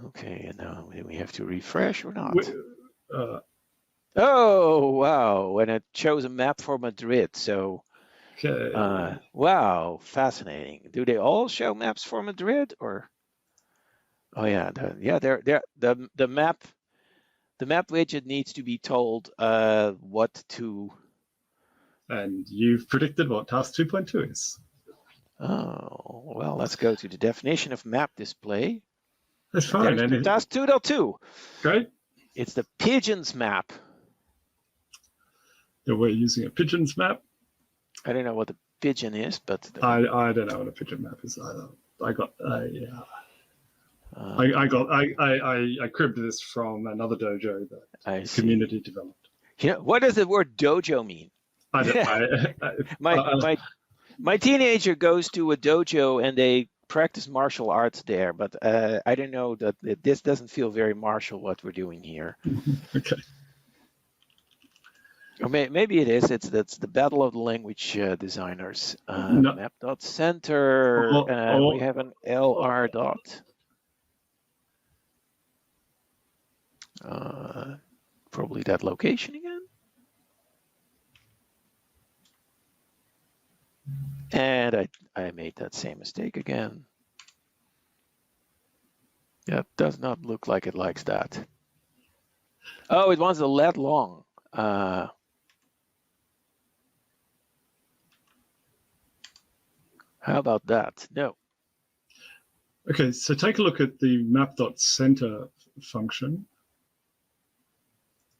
Okay, and now we have to refresh or not? Oh, wow, and it shows a map for Madrid. So, Okay. wow, fascinating. Do they all show maps for Madrid, or? Oh yeah, the map widget needs to be told what to. And you've predicted what task 2.2 is. Oh, well, let's go to the definition of map display. That's fine. There's the task 2.2. Great. It's the pigeons map. Yeah, we're using a pigeons map. I don't know what a pigeon is, but I don't know what a pigeon map is either. I cribbed this from another dojo that the community developed. You know, what does the word dojo mean? My teenager goes to a dojo and they practice martial arts there, but I don't know that this doesn't feel very martial what we're doing here. Okay. Or maybe it is. That's the battle of the language designers. No. Map.center. We have an LR dot. Probably that location again. And I made that same mistake again. Yeah, does not look like it likes that. Oh, it wants a lat long. How about that? No. Okay, so take a look at the map.center function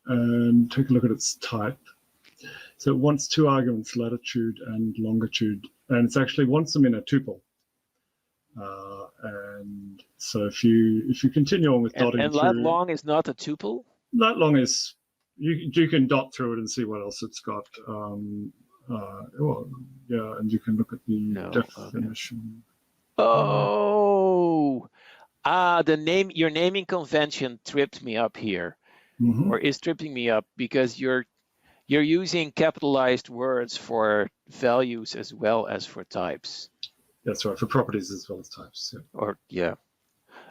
and take a look at its type. So it wants two arguments, latitude and longitude, and it actually wants them in a tuple. And so if you continue on with dotting and through, lat long is not a tuple. Lat long is you can dot through it and see what else it's got. Well, yeah, and you can look at the definition. Okay. Oh, your naming convention tripped me up here, or is tripping me up because you're using capitalized words for values as well as for types. That's right, for properties as well as types. Yeah. Or yeah.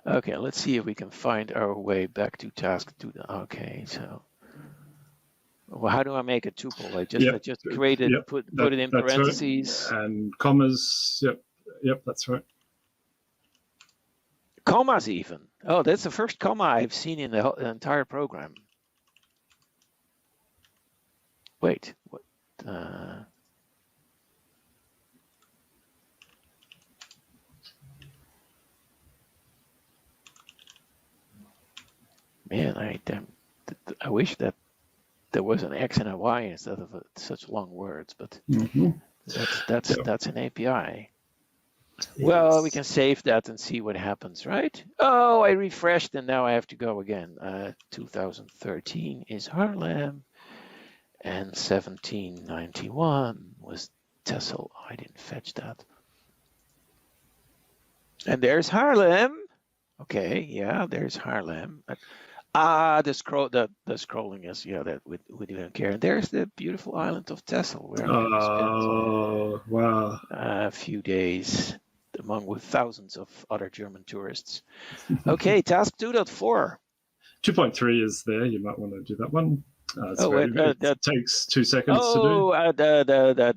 Okay, let's see if we can find our way back to task 2. Okay, so. Well, how do I make a tuple? I just created, put it in parentheses. Right. And commas, yep, that's right. Commas even. Oh, that's the first comma I've seen in the entire program. Wait, what? Man, I wish that there was an X and a Y instead of such long words, but that's an API. Well, we can save that and see what happens, right? Oh, I refreshed and now I have to go again. 2013 is Haarlem and 1791 was Texel. I didn't fetch that. And there's Haarlem. Okay, yeah, there's Haarlem. The scrolling is that we don't care. And there's the beautiful island of Texel where I spent wow, a few days with thousands of other German tourists. Okay, task 2.4. 2.3 is there. You might want to do that one. It takes 2 seconds to do. Oh, that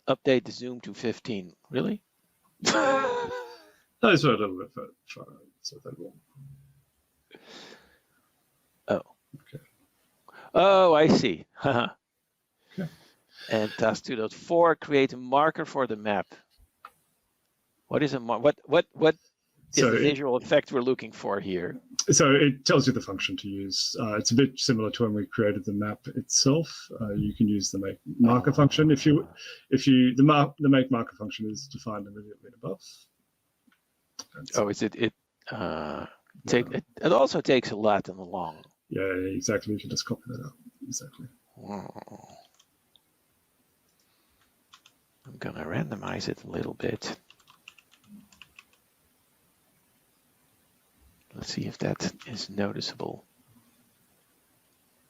update the zoom to 15. Really? Those were a little bit far, so that will. Oh. Okay. Oh, I see. Okay. And task 2.4, create a marker for the map. What is what is the visual effect we're looking for here? So it tells you the function to use. It's a bit similar to when we created the map itself. You can use the make marker function. The make marker function is defined immediately above. It also takes a lat and a long. Yeah, exactly. You can just copy that out. Exactly. I'm gonna randomize it a little bit. Let's see if that is noticeable.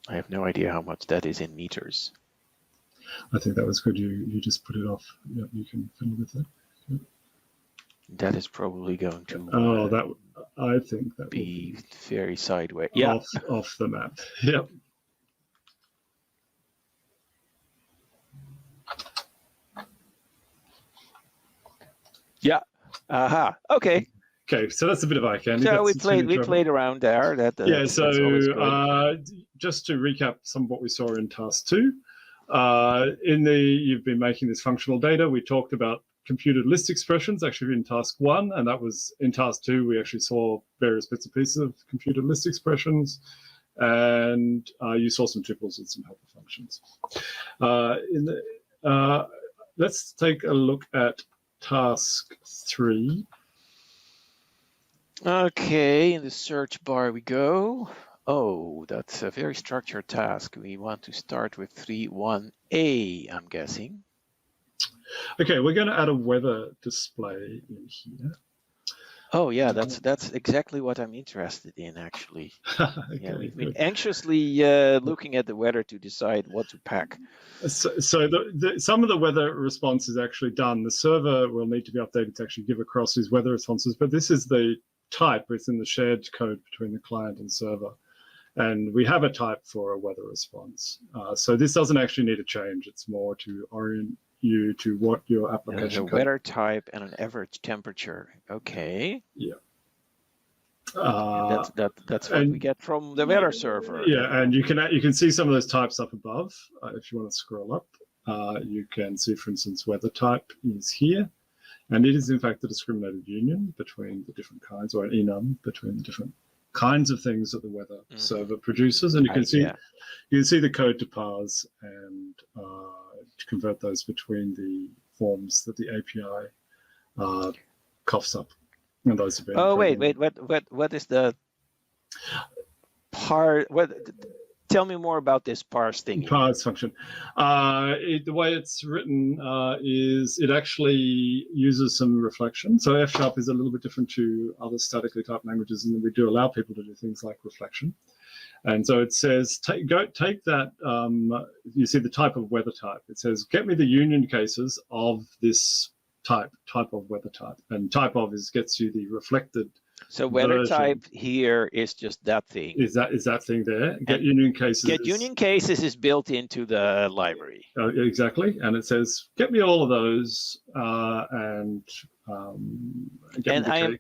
I have no idea how much that is in meters. I think that was good. You just put it off. Yeah, you can fiddle with that. Yeah. That is probably going to I think that be very sideways. Yeah, off the map. Yep. Yeah. Aha. Okay. Okay, so that's a bit of eye candy. So that's we played around there. Yeah. That's always good. Just to recap some of what we saw in task 2, you've been making this functional data. We talked about computed list expressions actually in task 1, and that was in task 2. We actually saw various bits and pieces of computed list expressions, and you saw some tuples and some helper functions. Let's take a look at task 3. Okay, in the search bar we go. Oh, that's a very structured task. We want to start with 3.1a, I'm guessing. Okay, we're going to add a weather display in here. Oh yeah, that's exactly what I'm interested in, actually. Okay, yeah, we've good. been anxiously looking at the weather to decide what to pack. So some of the weather response is actually done. The server will need to be updated to actually give across these weather responses, but this is the type. It's in the shared code between the client and server. And we have a type for a weather response. So this doesn't actually need a change. It's more to orient you to what your application code. A weather type and an average temperature. Okay. Yeah. That's what we get from the weather server. Yeah, and you can see some of those types up above. If you want to scroll up, you can see, for instance, weather type is here. And it is, in fact, a discriminated union between the different kinds, or an enum between the different kinds of things that the weather server produces. And you can see the code to parse and to convert those between the forms that the API coughs up. And those have been what is the part? Tell me more about this parse thing. Parse function. The way it's written is it actually uses some reflection. So F# is a little bit different to other statically typed languages, and we do allow people to do things like reflection. And so it says, take that, you see the type of weather type. It says, get me the union cases of this type of weather type. And type of gets you the reflected. So weather type here is just that thing. Is that thing there? Get union cases. Get union cases is built into the library. Exactly, and it says get me all of those and I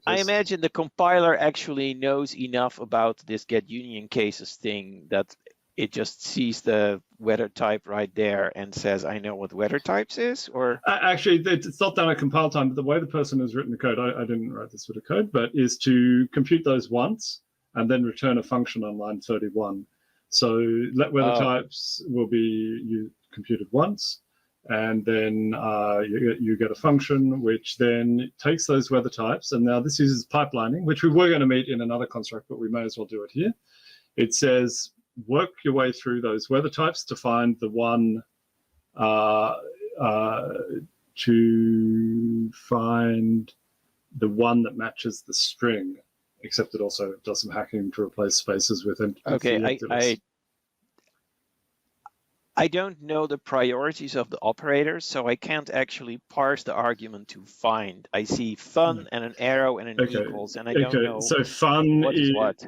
imagine the compiler actually knows enough about this get union cases thing that it just sees the weather type right there and says, I know what weather types is, or? Actually, it's not done at compile time, but the way the person has written the code, I didn't write this bit of code, but is to compute those once and then return a function on line 31. So let weather types will be computed once, and then you get a function which then takes those weather types, and now this uses pipelining, which we were going to meet in another construct, but we may as well do it here. It says, work your way through those weather types to find the one that matches the string, except it also does some hacking to replace spaces with empty. Okay, I don't know the priorities of the operators, so I can't actually parse the argument to find. I see fun and an arrow and an equals, and I don't know. So fun what is what.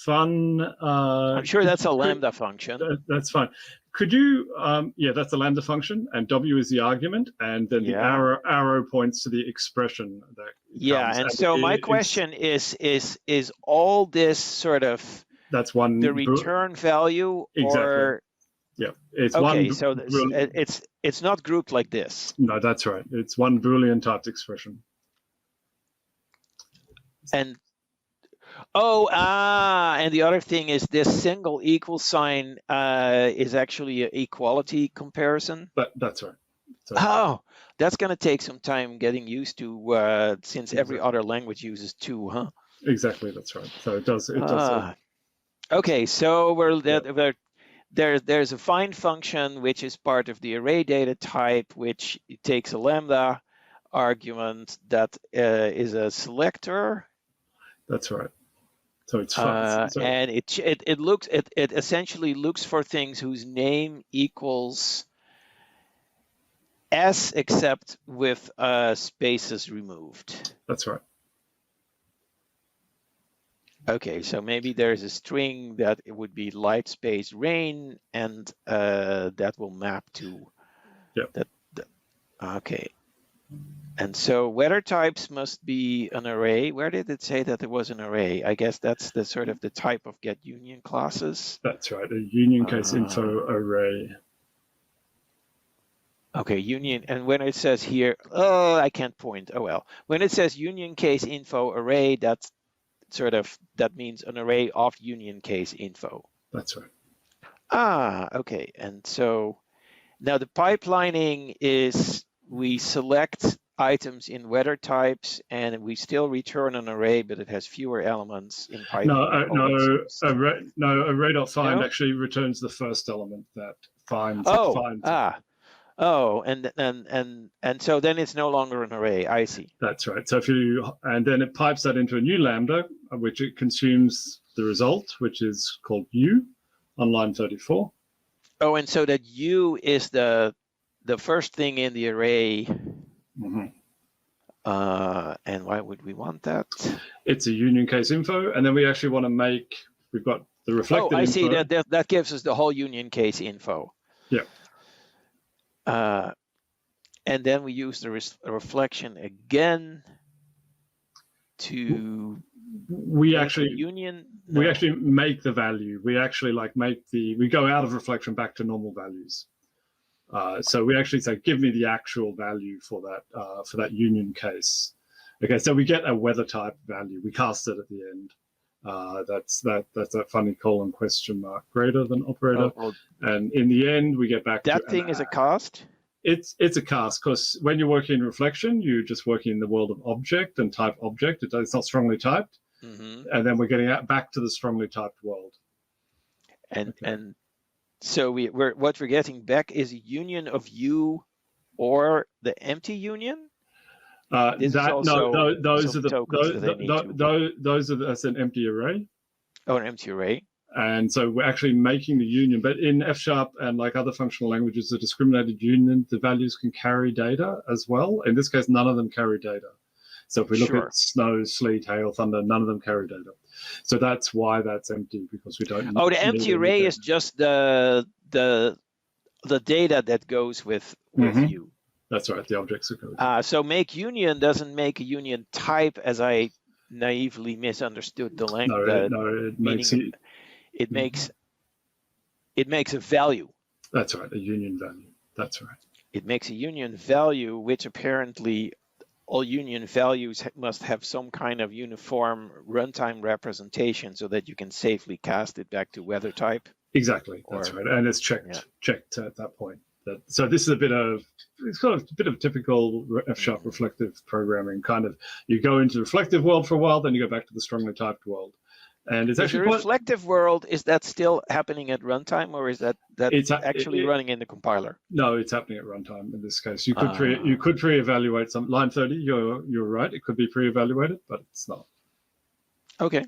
Fun. I'm sure that's a lambda function. That's fine. Could you? Yeah, that's a lambda function, and W is the argument, and then the arrow points to the expression that. And so my question is all this sort of that's one the return value exactly. Or yeah, it's okay, so it's not grouped like this. No, that's right. It's one Boolean typed expression. And and the other thing is this single equal sign is actually an equality comparison. That's right. So, that's going to take some time getting used to since every other language uses 2, huh? Exactly, that's right. So it does. Okay, so there's a find function which is part of the array data type, which takes a lambda argument that is a selector. That's right. So it's fast. So and it essentially looks for things whose name equals S except with spaces removed. that's right. Okay, so maybe there's a string that it would be light space rain, and that will map to that. Okay, and so weather types must be an array. Where did it say that it was an array? I guess that's the sort of the type of get union classes. That's right. A union case info array. Okay, union, and when it says here, oh, I can't point. Oh well, when it says union case info array, that's sort of, that means an array of union case info. That's right. Okay, and so now the pipelining is we select items in weather types and we still return an array, but it has fewer elements in Python. Array.find actually returns the first element that finds. And so then it's no longer an array. I see. That's right. So and then it pipes that into a new lambda, which it consumes the result, which is called U on line 34. Oh, and so that U is the first thing in the array. Mm-hmm. And why would we want that? It's a union case info, and then we actually want to we've got the reflected info. I see. That gives us the whole union case info. Yeah. And then we use the reflection again to we actually make the value. We actually we go out of reflection back to normal values. So we actually say, give me the actual value for that union case. Okay, so we get a weather type value. We cast it at the end. That's that funny colon question mark greater than operator. And in the end, we get back that to thing is a cast. It's a cast, because when you're working in reflection, you're just working in the world of object and type object. It's not strongly typed. Mm-hmm. And then we're getting back to the strongly typed world. And so what we're getting back is a union of U or the empty union. That's an empty array. Oh, an empty array. And so we're actually making the union, but in F# and like other functional languages, the discriminated union, the values can carry data as well. In this case, none of them carry data. So if we look at snow, sleet, hail, thunder, none of them carry data. So that's why that's empty, because we don't. Oh, the empty array is just the data that goes with you. That's right. The objects are coded. So make union doesn't make a union type, as I naively misunderstood the language. No, it makes it makes a value. That's right, a union value. That's right. It makes a union value, which apparently all union values must have some kind of uniform runtime representation so that you can safely cast it back to weather type. Exactly, that's right. And it's checked at that point. So this is it's kind of a bit of typical F# reflective programming. Kind of, you go into the reflective world for a while, then you go back to the strongly typed world. And it's actually the reflective world, is that still happening at runtime, or is that actually running in the compiler? No, it's happening at runtime in this case. You could pre-evaluate some line 30. You're right. It could be pre-evaluated, but it's not. Okay.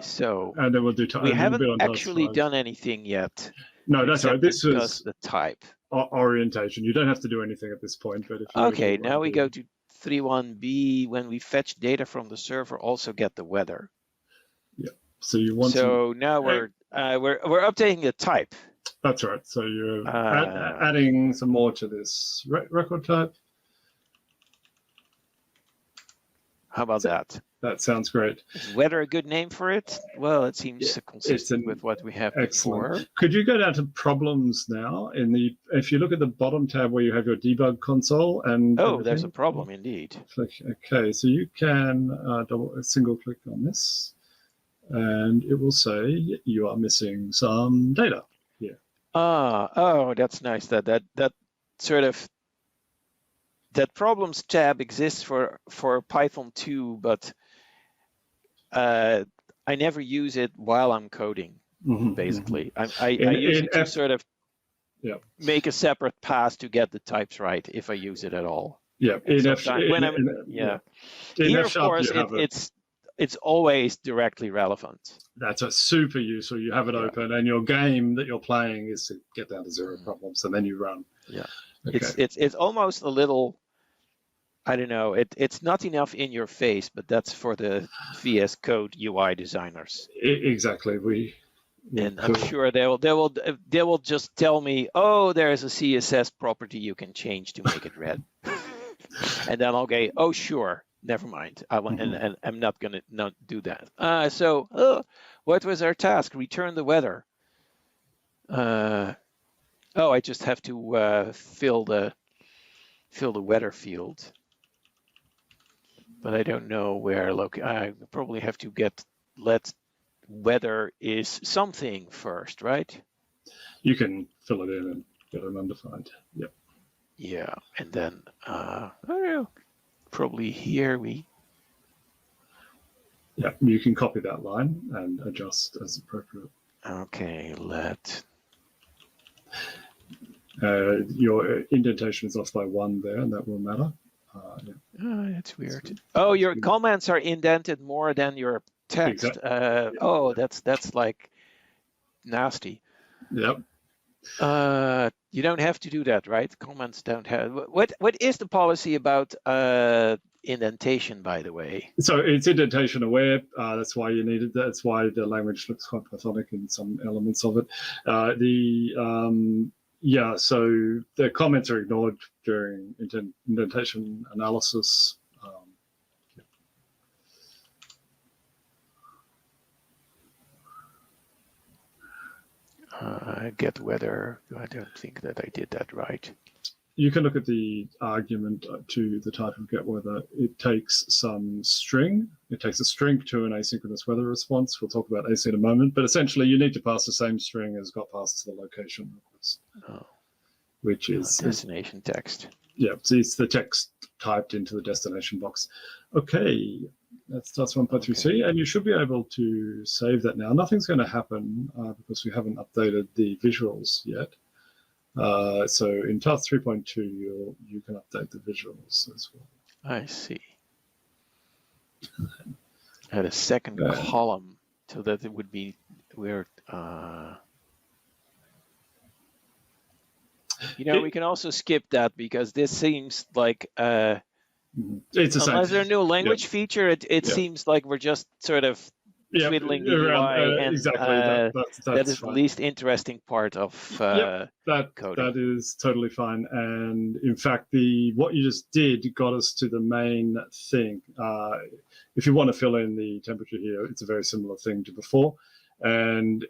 So and then we'll do time. We haven't actually done anything yet. No, that's right. This was the type orientation. You don't have to do anything at this point. But if now we go to 3.1b. When we fetch data from the server, also get the weather. Yeah. So you want. So now we're updating the type. That's right. So you're adding some more to this record type. How about that? That sounds great. Is weather a good name for it? Well, it seems consistent with what we have before. Could you go down to problems now? If you look at the bottom tab where you have your debug console and there's a problem indeed. Okay, so you can single click on this, and it will say you are missing some data here. That's nice. That sort of. That problems tab exists for Python 2, but I never use it while I'm coding. Basically, I use it to sort of make a separate pass to get the types right if I use it at all. Yeah. Here, of course, it's always directly relevant. That's a super useful. You have it open, and your game that you're playing is to get down to 0 problems, and then you run. Yeah, Okay. it's almost a little. I don't know. It's not enough in your face, but that's for the VS Code UI designers. Exactly. And I'm sure they will just tell me, oh, there's a CSS property you can change to make it red, and then I'll go, oh, sure, never mind. And I'm not gonna not do that. So what was our task? Return the weather. I just have to fill the weather field, but I don't know where. I probably have to let weather is something first, right? You can fill it in and get it undefined. Yep. Yeah, and then I don't know, probably here we. Yeah, you can copy that line and adjust as appropriate. Okay, your indentation is off by 1 there, and that will matter. That's weird. Oh, your comments are indented more than your text. Exactly. That's like nasty. Yep. You don't have to do that, right? Comments don't have. What is the policy about indentation, by the way? So it's indentation aware. That's why you need it. That's why the language looks quite Pythonic in some elements of it. So the comments are ignored during indentation analysis. Get weather. I don't think that I did that right. You can look at the argument to the type of get weather. It takes some string. It takes a string to an asynchronous weather response. We'll talk about AC in a moment, but essentially you need to pass the same string as got passed to the location request, which is destination text. Yeah, so it's the text typed into the destination box. Okay, that's task 1.3c, and you should be able to save that now. Nothing's going to happen because we haven't updated the visuals yet. So in task 3.2, you can update the visuals as well. I see. Add a second column so that it would be where. We can also skip that because this seems like it's a unless there's a new language feature, it seems like we're just sort of twiddling the UI, and exactly. That is fine. the least interesting part of coding. That is totally fine. And in fact, what you just did got us to the main thing. If you want to fill in the temperature here, it's a very similar thing to before. And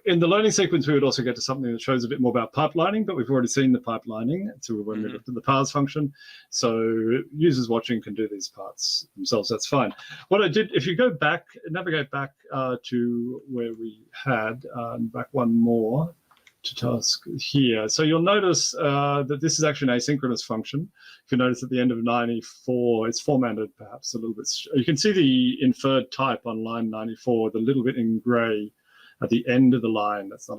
in the learning sequence, we would also get to something that shows a bit more about pipelining, but we've already seen the pipelining when we looked at the parse function. So users watching can do these parts themselves. That's fine. What I did, if you go back, navigate back to where we had, back one more to task here. So you'll notice that this is actually an asynchronous function. If you notice at the end of 94, it's formatted perhaps a little bit. You can see the inferred type on line 94, the little bit in gray at the end of the line. That's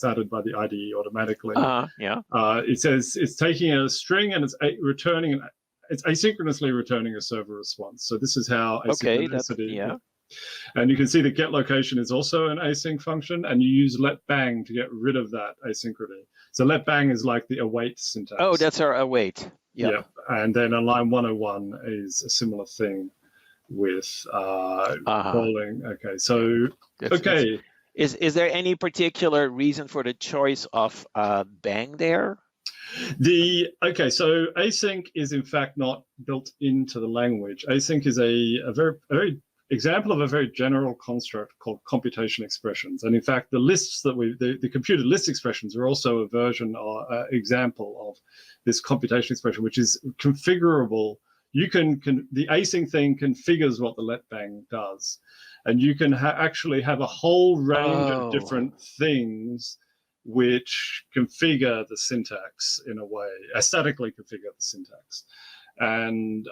added by the IDE automatically. It says it's taking a string and it's asynchronously returning a server response. So this is how asynchronicity. And you can see the get location is also an async function, and you use let bang to get rid of that asynchrony. So let bang is like the await syntax. Oh, that's our await. Yeah. And then on line 101 is a similar thing with calling. Okay, so Is there any particular reason for the choice of bang there? So async is in fact not built into the language. Async is a very example of a very general construct called computation expressions. And in fact, the lists that the computed list expressions are also a version or example of this computation expression, which is configurable. You the async thing configures what the let bang does. And you can actually have a whole range of different things which configure the syntax in a way, statically configure the syntax. And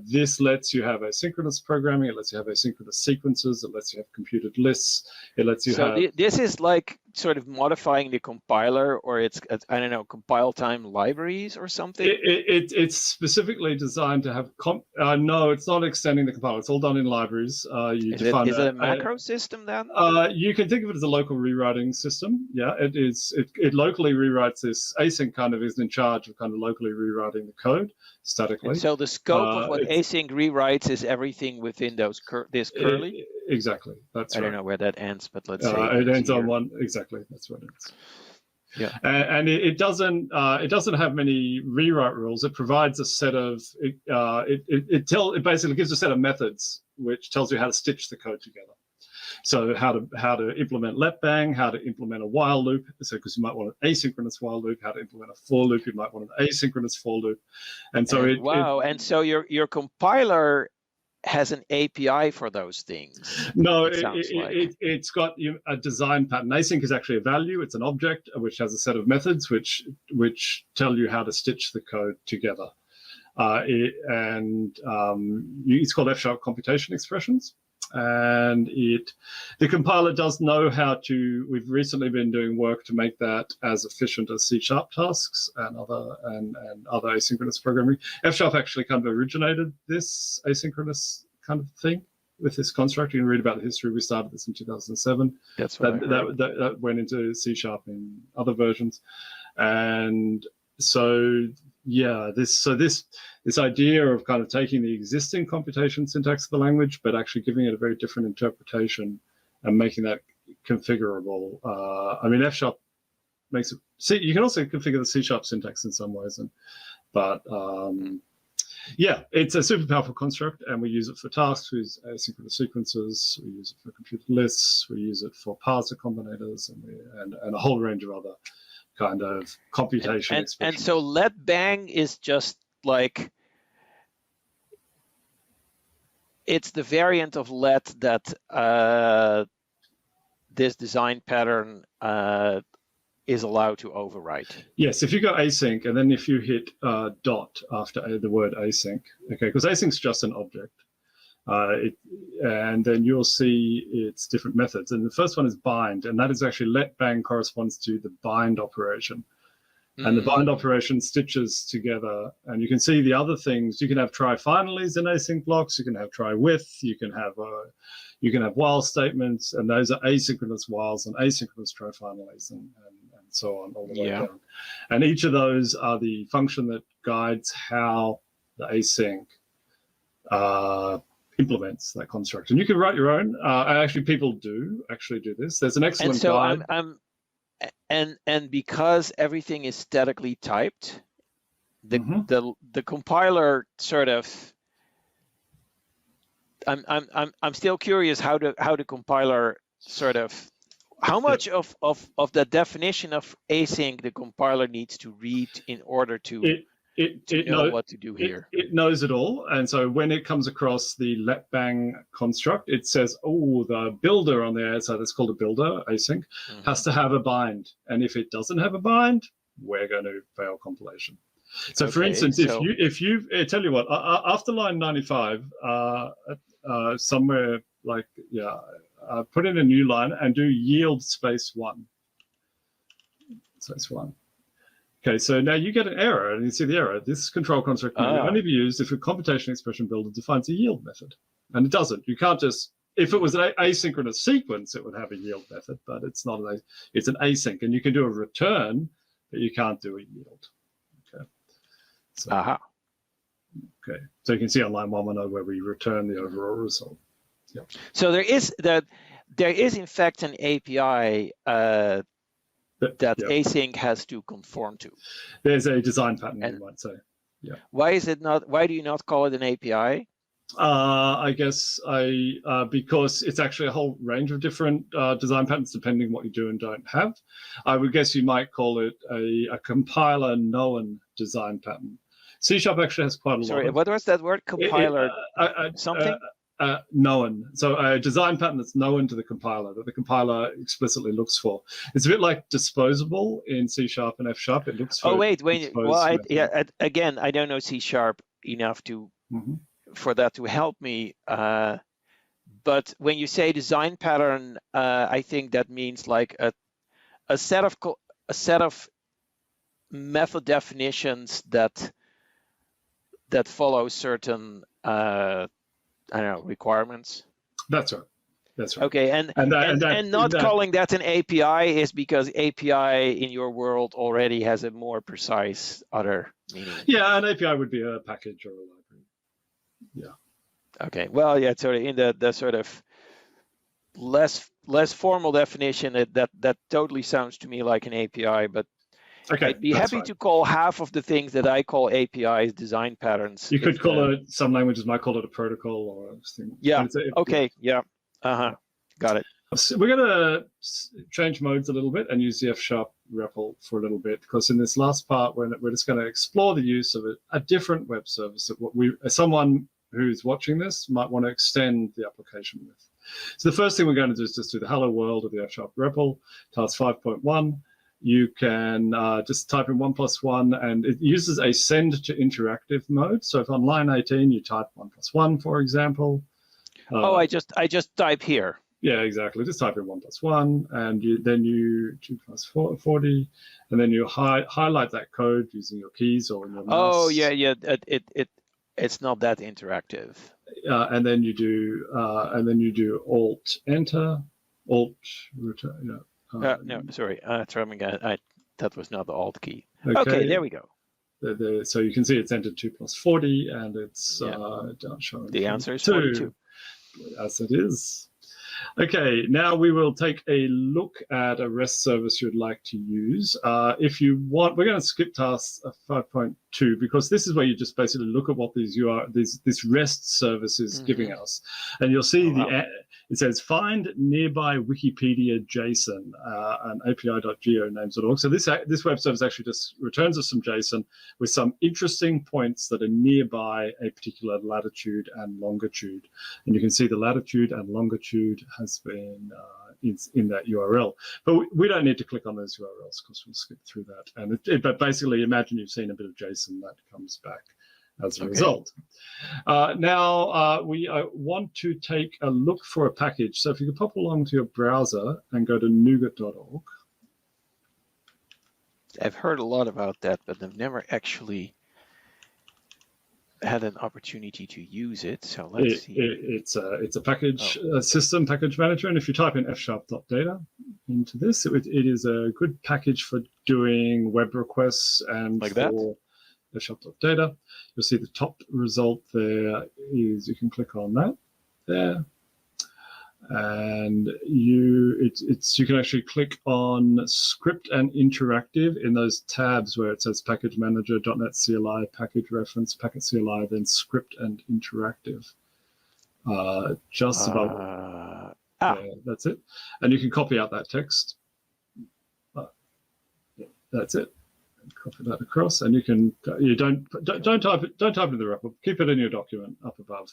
this lets you have asynchronous programming. It lets you have asynchronous sequences. It lets you have computed lists. It lets you have. This is like sort of modifying the compiler, or it's, I don't know, compile time libraries or something. It's specifically designed to have. No, it's not extending the compiler. It's all done in libraries. Is it a macro system then? You can think of it as a local rewriting system. Yeah, it is. It locally rewrites this. Async kind of is in charge of kind of locally rewriting the code statically. And so the scope of what async rewrites is everything within those this curly. Exactly. That's right. I don't know where that ends, but let's say it ends on one. Exactly. That's what it is. Yeah. And it doesn't have many rewrite rules. It provides a set of it basically gives a set of methods which tells you how to stitch the code together. So how to implement let bang, how to implement a while loop. So because you might want an asynchronous while loop, how to implement a for loop, you might want an asynchronous for loop. And so and so your compiler has an API for those things. No, it's got a design pattern. Async is actually a value. It's an object which has a set of methods which tell you how to stitch the code together. It's called F# computation expressions. And the compiler does know how to. We've recently been doing work to make that as efficient as C# tasks and other asynchronous programming. F# actually kind of originated this asynchronous kind of thing with this construct. You can read about the history. We started this in 2007. That's what that went into C# in other versions, and so. Yeah, this idea of kind of taking the existing computation syntax of the language, but actually giving it a very different interpretation and making that configurable. I mean, F# makes it. See, you can also configure the C# syntax in some ways, yeah, it's a super powerful construct, and we use it for tasks. We use asynchronous sequences. We use it for computed lists. We use it for parser combinators, and a whole range of other kind of computation expressions. And so let bang is just like, it's the variant of let that this design pattern is allowed to overwrite. Yes, if you go async and then if you hit dot after the word async, okay, because async is just an object. And then you'll see its different methods. And the first one is bind, and that is actually let bang corresponds to the bind operation. And the bind operation stitches together. And you can see the other things. You can have try finallys in async blocks. You can have try with. You can have while statements, and those are asynchronous whiles and asynchronous try finallys, and so on all the way down. And each of those are the function that guides how the async implements that construct. And you can write your own. And actually, people do this. There's an excellent guide. And because everything is statically typed, the compiler sort of. I'm still curious how the compiler sort of. How much of the definition of async the compiler needs to read in order to know what to do here? It knows it all. And so when it comes across the let bang construct, it says, oh, the builder on there, so that's called a builder, async, has to have a bind. And if it doesn't have a bind, we're going to fail compilation. So for instance, if you tell you what, after line 95, somewhere like, put in a new line and do yield space 1. Space 1. Okay, so now you get an error, and you see the error. This control construct can only be used if a computation expression builder defines a yield method. And it doesn't. You can't just, if it was an asynchronous sequence, it would have a yield method, but it's not it's an async. And you can do a return, but you can't do a yield. Okay. So, okay. So you can see on line 110 where we return the overall result. Yep. So there is in fact an API that async has to conform to. There's a design pattern, you might say. Yeah. Why do you not call it an API? I guess because it's actually a whole range of different design patterns depending what you do and don't have. I would guess you might call it a compiler known design pattern. C# actually has quite a lot. Sorry, what was that word? Compiler something? Known. So a design pattern that's known to the compiler, that the compiler explicitly looks for. It's a bit like disposable in C# and F#. It looks for. Oh wait. Well, again, I don't know C#. enough to Mm-hmm. for that to help me. But when you say design pattern, I think that means like a set of method definitions that follow certain I don't know, requirements. That's right. That's right. Okay, and not calling that an API is because API in your world already has a more precise other meaning. Yeah, an API would be a package or a library. Yeah. Okay. Well, yeah, sort of in the sort of less formal definition, that totally sounds to me like an API, but okay, I'd be happy to call half of the things that I call APIs design patterns. You could call it, some languages might call it a protocol or a thing. Yeah. Okay. Yeah. Uh-huh. Got it. So we're going to change modes a little bit and use the F# REPL for a little bit, because in this last part, we're just going to explore the use of a different web service that someone who's watching this might want to extend the application with. So the first thing we're going to do is just do the hello world of the F# REPL, task 5.1. You can just type in 1+1, and it uses a send to interactive mode. So if on line 18 you type 1+1, for example. I just type here. Yeah, exactly. Just type in 1+1, and then you 2 + 40, and then you highlight that code using your keys or your mouse. Oh yeah. It's not that interactive. And then you do Alt Enter, Alt Return. Yeah. No, sorry. That was not the Alt key. Okay, there we go. So you can see it's entered 2 + 40, and it's showing the answer is 42. As it is. Okay, now we will take a look at a REST service you'd like to use. If you want, we're going to skip task 5.2, because this is where you just basically look at what this REST service is giving us, and you'll see it says find nearby Wikipedia JSON and api.geonames.org. So this web service actually just returns us some JSON with some interesting points that are nearby a particular latitude and longitude. And you can see the latitude and longitude has been in that URL. But we don't need to click on those URLs because we'll skip through that. But basically, imagine you've seen a bit of JSON that comes back as a result. Now we want to take a look for a package. So if you could pop along to your browser and go to nougat.org. I've heard a lot about that, but I've never actually had an opportunity to use it. So let's see. It's a package system package manager, and if you type in f#.data into this, it is a good package for doing web requests and like for f#.data. You'll see the top result there is, you can click on that there, and you can actually click on script and interactive in those tabs where it says package manager, .NET CLI, package reference, packet CLI, then script and interactive. Just above. That's it. And you can copy out that text. That's it. Copy that across, and don't type it in the REPL. Keep it in your document up above.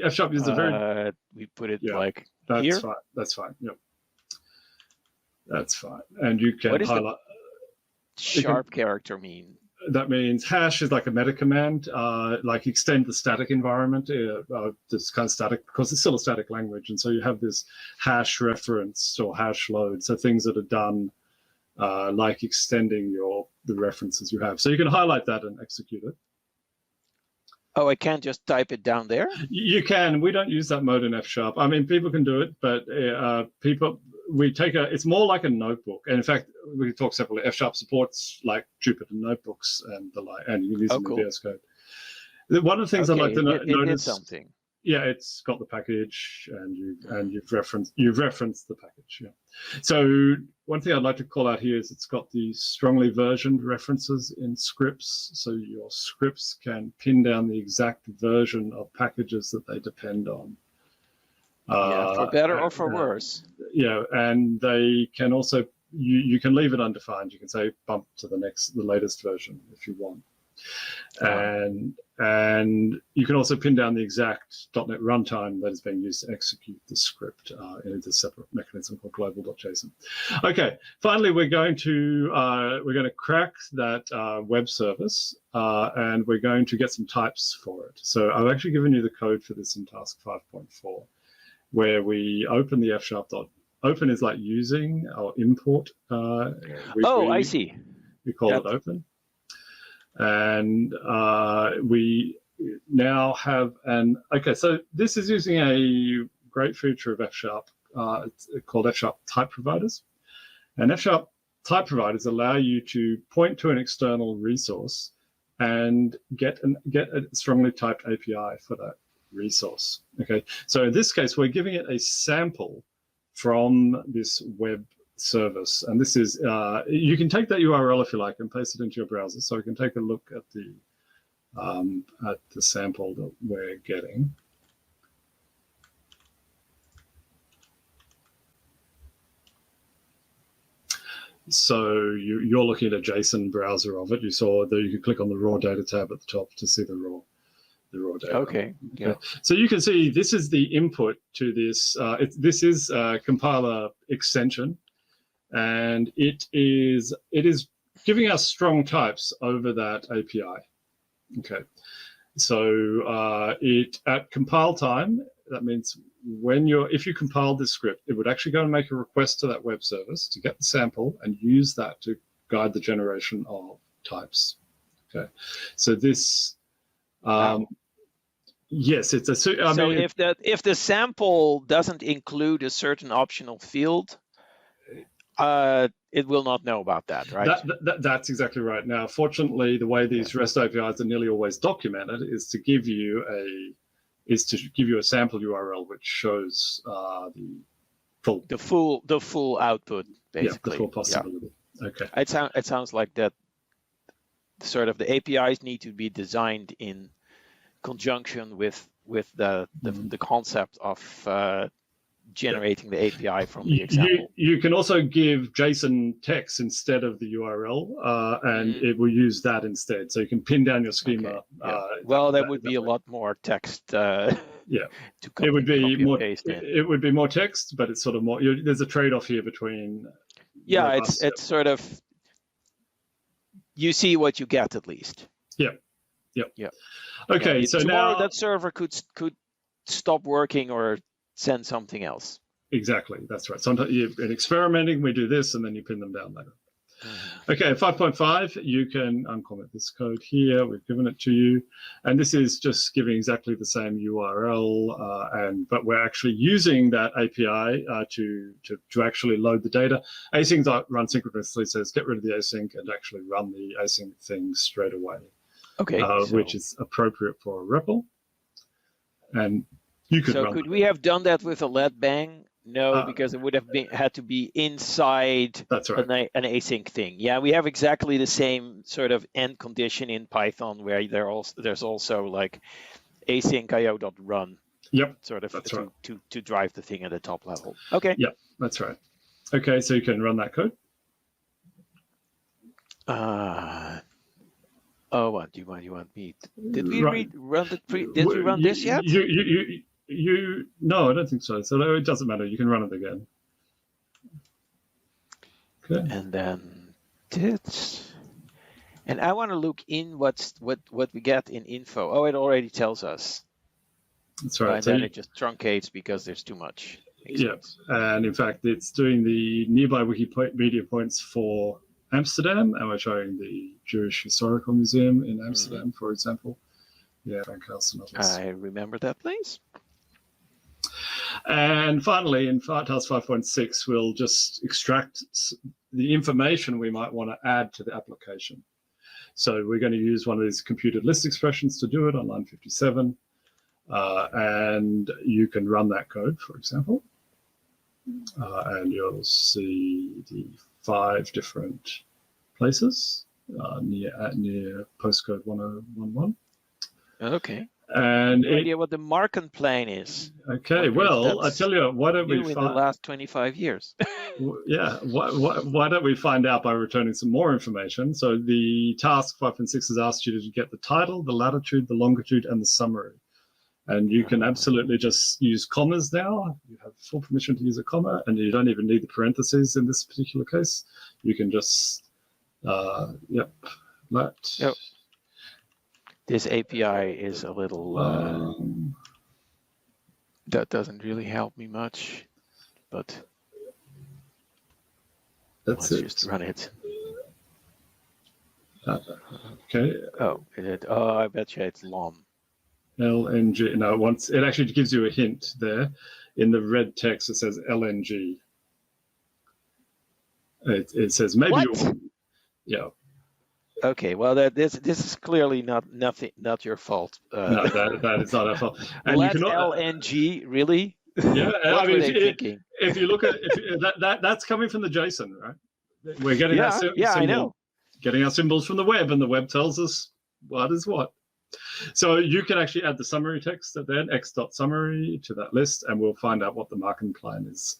F# is a very we put it that's here. Fine. That's fine. Yep. That's fine. And you can highlight. Sharp character mean? That means hash is like a meta command, like extend the static environment. It's kind of static because it's still a static language, and so you have this hash reference or hash load. So things that are done. Like extending the references you have. So you can highlight that and execute it. Oh, I can't just type it down there? You can. We don't use that mode in F#. I mean, people can do it, but it's more like a notebook. And in fact, we can talk separately. F# supports like Jupyter notebooks and the like, and you can use it in VS Code. One of the things I'd like to notice. Something. Yeah, it's got the package, and you've referenced the package. Yeah. So one thing I'd like to call out here is it's got the strongly versioned references in scripts, so your scripts can pin down the exact version of packages that they depend on. For better or for worse. Yeah, and they can also you can leave it undefined. You can say bump to the latest version if you want. And you can also pin down the exact .NET runtime that is being used to execute the script in a separate mechanism called global.json. Okay, finally, we're going to crack that web service, and we're going to get some types for it. So I've actually given you the code for this in task 5.4, where we open the F#. Open is like using or import. I see. We call it open. And we now have so this is using a great feature of F#. It's called F# type providers. And F# type providers allow you to point to an external resource and get a strongly typed API for that resource. Okay, so in this case, we're giving it a sample from this web service, and this is you can take that URL if you like and paste it into your browser, so we can take a look at the sample that we're getting. So you're looking at a JSON browser of it. You saw that you could click on the raw data tab at the top to see the raw data. Okay. Yeah. So you can see this is the input to this. This is a compiler extension, and it is giving us strong types over that API. Okay. So at compile time, that means if you compiled this script, it would actually go and make a request to that web service to get the sample and use that to guide the generation of types. Okay. So this. Yes, it's a. If the sample doesn't include a certain optional field, it will not know about that, right? That's exactly right. Now, fortunately, the way these REST APIs are nearly always documented is to give you a sample URL which shows the full output, basically. Yeah, the full possibility. Yeah. Okay. It sounds like that. Sort of the APIs need to be designed in conjunction with the concept of generating the API from the example. You can also give JSON text instead of the URL, and it will use that instead. So you can pin down your schema. Okay. Yeah. That would be a lot more text. Yeah, it would be more. It would be more text, but it's sort of more. There's a trade-off here between. Yeah, it's sort of. You see what you get at least. Yeah. Okay, yeah, so tomorrow now that server could stop working or send something else. Exactly, that's right. Sometimes in experimenting, we do this, and then you pin them down later. Okay, 5.5, you can uncomment this code here. We've given it to you, and this is just giving exactly the same URL, but we're actually using that API to actually load the data. Async run synchronously says get rid of the async and actually run the async thing straight away. Okay, which is appropriate for a REPL, and you could. So could we have done that with a let bang? No, because it would have had to be inside that's right. an async thing. Yeah, we have exactly the same sort of end condition in Python where there's also like async io.run. Yep. Sort of that's right. to drive the thing at the top level. Okay. Yep, that's right. Okay, so you can run that code. What do you want me? Did we run this yet? No, I don't think so. So it doesn't matter. You can run it again. Okay. And then this, and I want to look in what we get in info. Oh, it already tells us. That's right. And then it just truncates because there's too much. Yeah, and in fact, it's doing the nearby Wikipedia points for Amsterdam, and we're showing the Jewish Historical Museum in Amsterdam, for example. Yeah, Frank House and others. I remember that place. And finally, in task 5.6, we'll just extract the information we might want to add to the application. So we're going to use one of these computed list expressions to do it on line 57. And you can run that code, for example. And you'll see the 5 different places near postcode 1011. Okay. And No idea what the Marken plane is. okay, Wonder if well, I that's tell you, why don't we new in the last 25 years. yeah, why don't we find out by returning some more information? So the task 5.6 has asked you to get the title, the latitude, the longitude, and the summary. And you can absolutely just use commas now. You have full permission to use a comma, and you don't even need the parentheses in this particular case. You can just, yep, let. Yep. This API is a little, that doesn't really help me much, but let's just run it. Okay. Oh, I bet you it's LOM. LNG. No, once it actually gives you a hint there. In the red text, it says LNG. It says maybe. Yeah. Okay. Well, this is clearly not your fault. No, that is not our fault. And Let LNG really? Yeah. What were they thinking? If you look at that's coming from the JSON, right? We're getting that symbol. I know. Getting our symbols from the web, and the web tells us what is what. So you can actually add the summary text at the end, x.summary, to that list, and we'll find out what the Marken plan is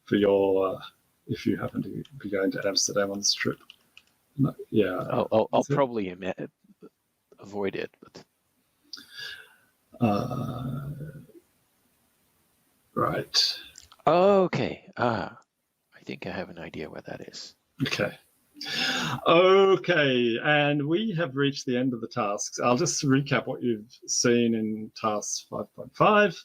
for your, if you happen to be going to Amsterdam on this trip. No, yeah. I'll probably avoid it, but. Right. Okay. I think I have an idea what that is. Okay. Okay, and we have reached the end of the tasks. I'll just recap what you've seen in task 5.5.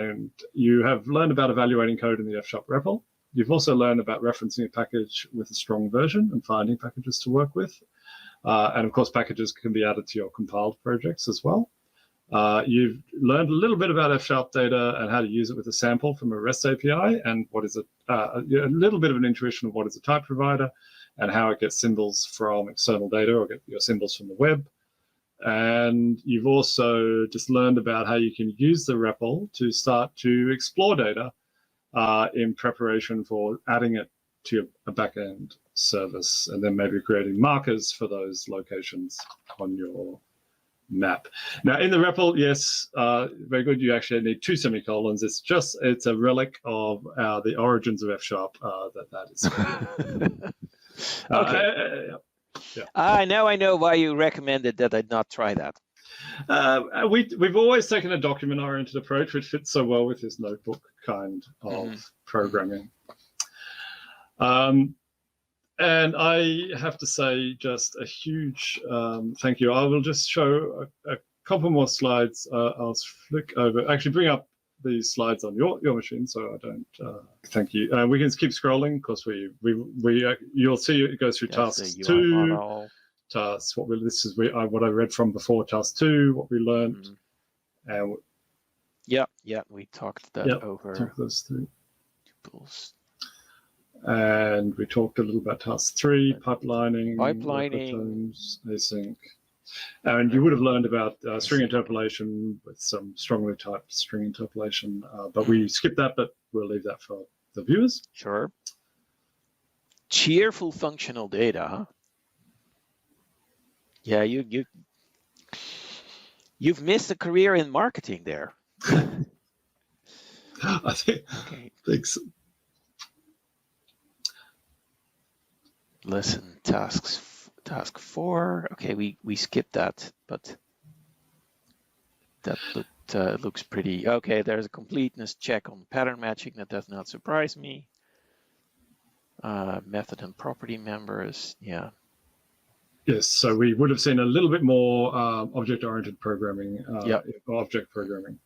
And you have learned about evaluating code in the F# REPL. You've also learned about referencing a package with a strong version and finding packages to work with. And of course, packages can be added to your compiled projects as well. You've learned a little bit about F# data and how to use it with a sample from a REST API, and what is a little bit of an intuition of what is a type provider and how it gets symbols from external data or get your symbols from the web. And you've also just learned about how you can use the REPL to start to explore data in preparation for adding it to a backend service, and then maybe creating markers for those locations on your map. Now in the REPL, yes, very good. You actually need 2 semicolons. It's a relic of the origins of F#. That is. Okay. Yeah. Now I know why you recommended that I not try that. We've always taken a document-oriented approach, which fits so well with this notebook kind of programming. And I have to say just a huge thank you. I will just show a couple more slides. I'll flick over, actually bring up these slides on your machine so I don't, thank you. We can keep scrolling because you'll see it goes through tasks 2, tasks, what I read from before, task 2, what we learned. And yeah, we talked that over. Talk those through. Tuples. And we talked a little about task 3, pipelining, async. And you would have learned about string interpolation with some strongly typed string interpolation, but we skipped that, but we'll leave that for the viewers. Sure. Cheerful functional data, huh? Yeah, you've missed a career in marketing there. I think so. Listen, task 4. Okay, we skipped that, but that looks pretty okay. There's a completeness check on pattern matching. That does not surprise me. Method and property members. Yeah. Yes, so we would have seen a little bit more object-oriented programming, object programming.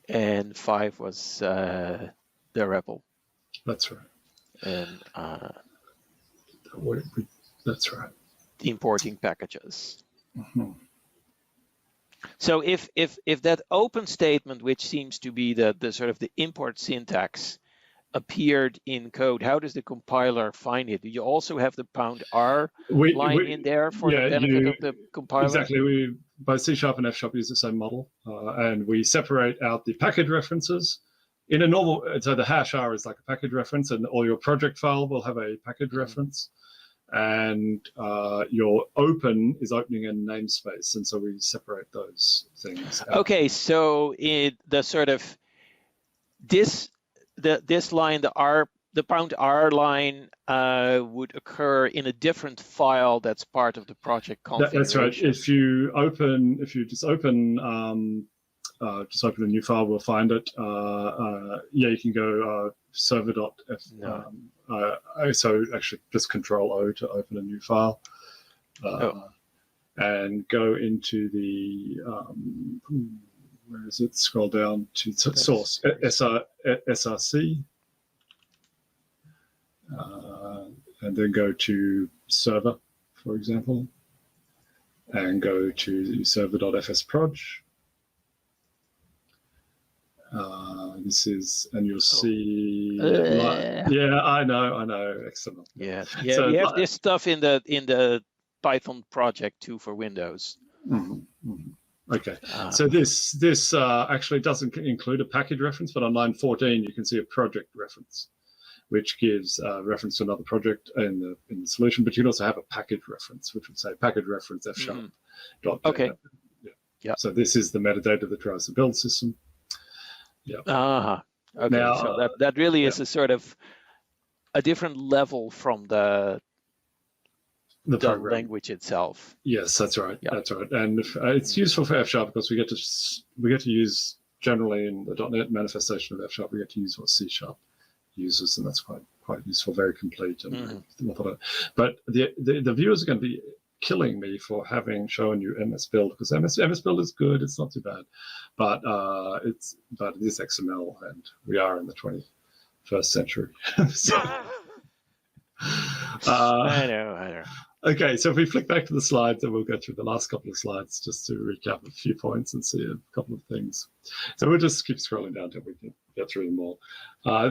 And 5 was the REPL. That's right. And that's right. Importing packages. So if that open statement, which seems to be the sort of the import syntax, appeared in code, how does the compiler find it? Do you also have the #R line in there for the benefit of the compiler? Exactly. Both C# and F# use the same model, and we separate out the package references. In a normal, so the #R is like a package reference, and all your project file will have a package reference. and your open is opening a namespace, and so we separate those things out. Okay, so the sort of this line, the £R line would occur in a different file that's part of the project configuration. That's right. If you just open a new file, we'll find it. Yeah, you can go server.f. So actually, just Control O to open a new file, and go into the where is it? Scroll down to source src, and then go to server, for example, and go to server.fsproj. This is, and you'll see. Yeah, I know. Excellent. Yeah. So, we have this stuff in the Python project too for Windows. Okay, so this actually doesn't include a package reference, but on line 14 you can see a project reference, which gives reference to another project in the solution. But you can also have a package reference, which would say package reference F#. Okay. Yeah. So this is the metadata that drives the build system. Yeah. Okay. Now, so that really is a sort of a different level from the language itself. Yes, that's right. Yeah. That's right, and it's useful for F# because we get to use, generally in the .NET manifestation of F#, we get to use what C# uses, and that's quite useful, very complete. And but the viewers are going to be killing me for having shown you MS Build, because MS Build is good, it's not too bad, but it is XML, and we are in the 21st century. I know. Okay, so if we flick back to the slides, and we'll go through the last couple of slides just to recap a few points and see a couple of things. So we'll just keep scrolling down until we can get through them all.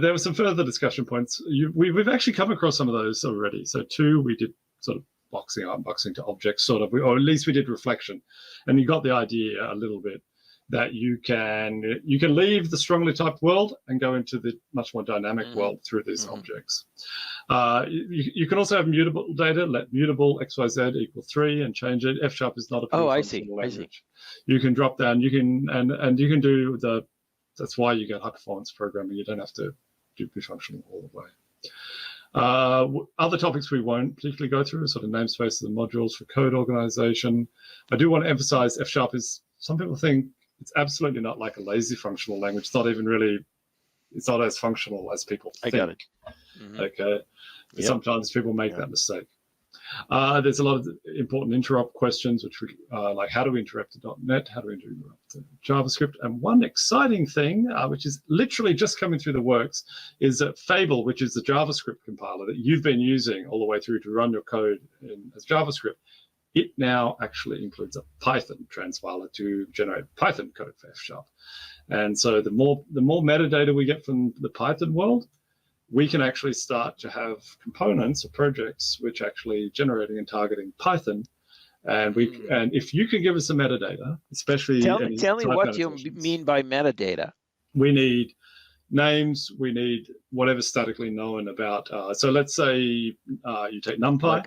There were some further discussion points. We've actually come across some of those already. So 2, we did sort of unboxing to objects, sort of, or at least we did reflection, and you got the idea a little bit that you can leave the strongly typed world and go into the much more dynamic world through these objects. You can also have mutable data, let mutable XYZ equal 3 and change it. F# is not a functional language. You can drop down, you can and you can do that's why you get high performance programming. You don't have to be functional all the way. Other topics we won't particularly go through, sort of namespaces and modules for code organization. I do want to emphasize F# is, some people think it's absolutely not like a lazy functional language. It's not even really, it's not as functional as people think. I got it. Okay. Yep. Sometimes people make that mistake. There's a lot of important interrupt questions, which we, like how do we interrupt the .NET, how do we interrupt the JavaScript, and one exciting thing, which is literally just coming through the works, is that Fable, which is the JavaScript compiler that you've been using all the way through to run your code as JavaScript, it now actually includes a Python transpiler to generate Python code for F#. And so the more metadata we get from the Python world, we can actually start to have components or projects which actually generating and targeting Python. And and if you can give us some metadata, especially tell me what you mean by metadata. We need names. We need whatever statically known about. So let's say you take NumPy.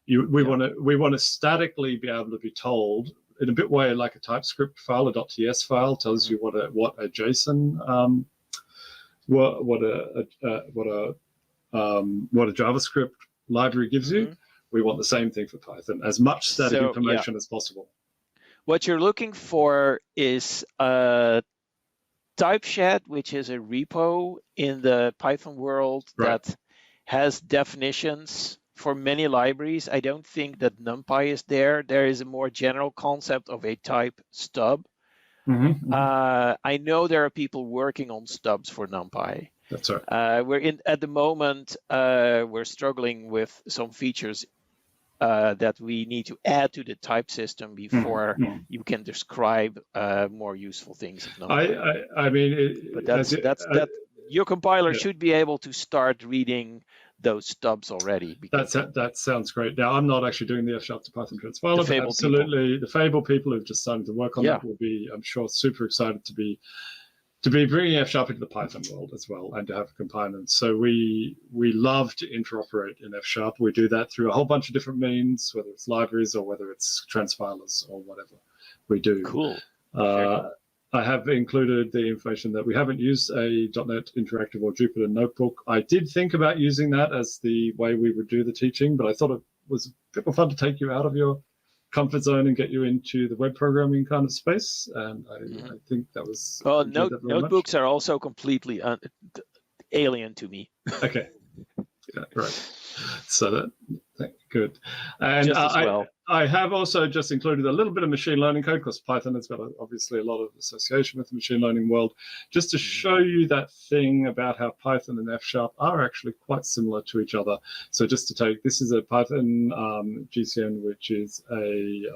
We want to statically be able to be told in a bit way like a TypeScript file, a .ts file tells you what a JSON. What a JavaScript library gives you. We want the same thing for Python, as much static information as possible. What you're looking for is typeshed, which is a repo in the Python world that has definitions for many libraries. I don't think that NumPy is there. There is a more general concept of a type stub. I know there are people working on stubs for NumPy. That's right. At the moment, we're struggling with some features that we need to add to the type system before you can describe more useful things of NumPy. I mean, but your compiler should be able to start reading those stubs already. That sounds great. Now, I'm not actually doing the F# to Python transpiler, but absolutely the Fable people who've just started to work on that will be, I'm sure, super excited to be to be bringing F# into the Python world as well, and to have components. So we love to interoperate in F#. We do that through a whole bunch of different means, whether it's libraries or whether it's transpilers or whatever we do. Cool. I have included the information that we haven't used a .NET Interactive or Jupyter Notebook. I did think about using that as the way we would do the teaching, but I thought it was a bit more fun to take you out of your comfort zone and get you into the web programming kind of space. And I think that was... Well, notebooks are also completely alien to me. Okay. Yeah, right. So that good. And just as well. I have also just included a little bit of machine learning code, because Python has got obviously a lot of association with the machine learning world, just to show you that thing about how Python and F# are actually quite similar to each other. So just to take, this is a Python GCN, which is a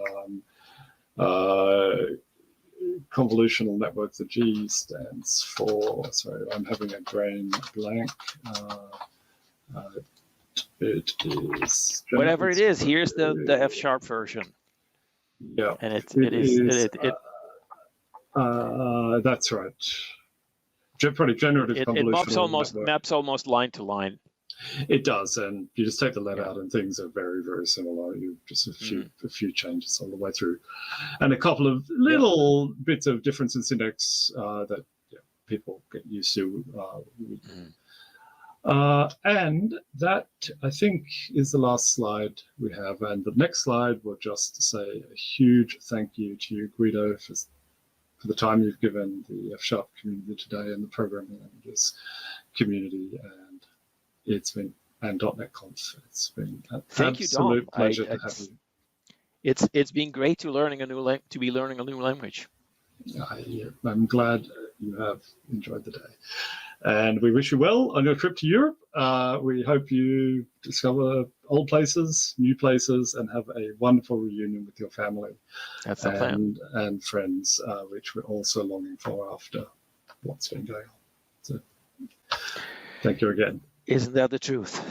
convolutional network. The G stands for, sorry, I'm having a brain blank. It is whatever it is. Here's the F# version. Yeah, and that's right. Probably generative convolutional. It maps almost line to line. It does, and you just take the let out, and things are very, very similar. You just a few changes all the way through, and a couple of little bits of difference in syntax that people get used to. And that, I think, is the last slide we have. And the next slide will just say a huge thank you to you, Guido, for the time you've given the F# community today and the programming languages community. And it's been, and .NET Conf, it's been an absolute pleasure to have you. It's been great to be learning a new language. I'm glad you have enjoyed the day. And we wish you well on your trip to Europe. We hope you discover old places, new places, and have a wonderful reunion with your family. That's the plan. And friends, which we're also longing for after what's been going on. So thank you again. Isn't that the truth?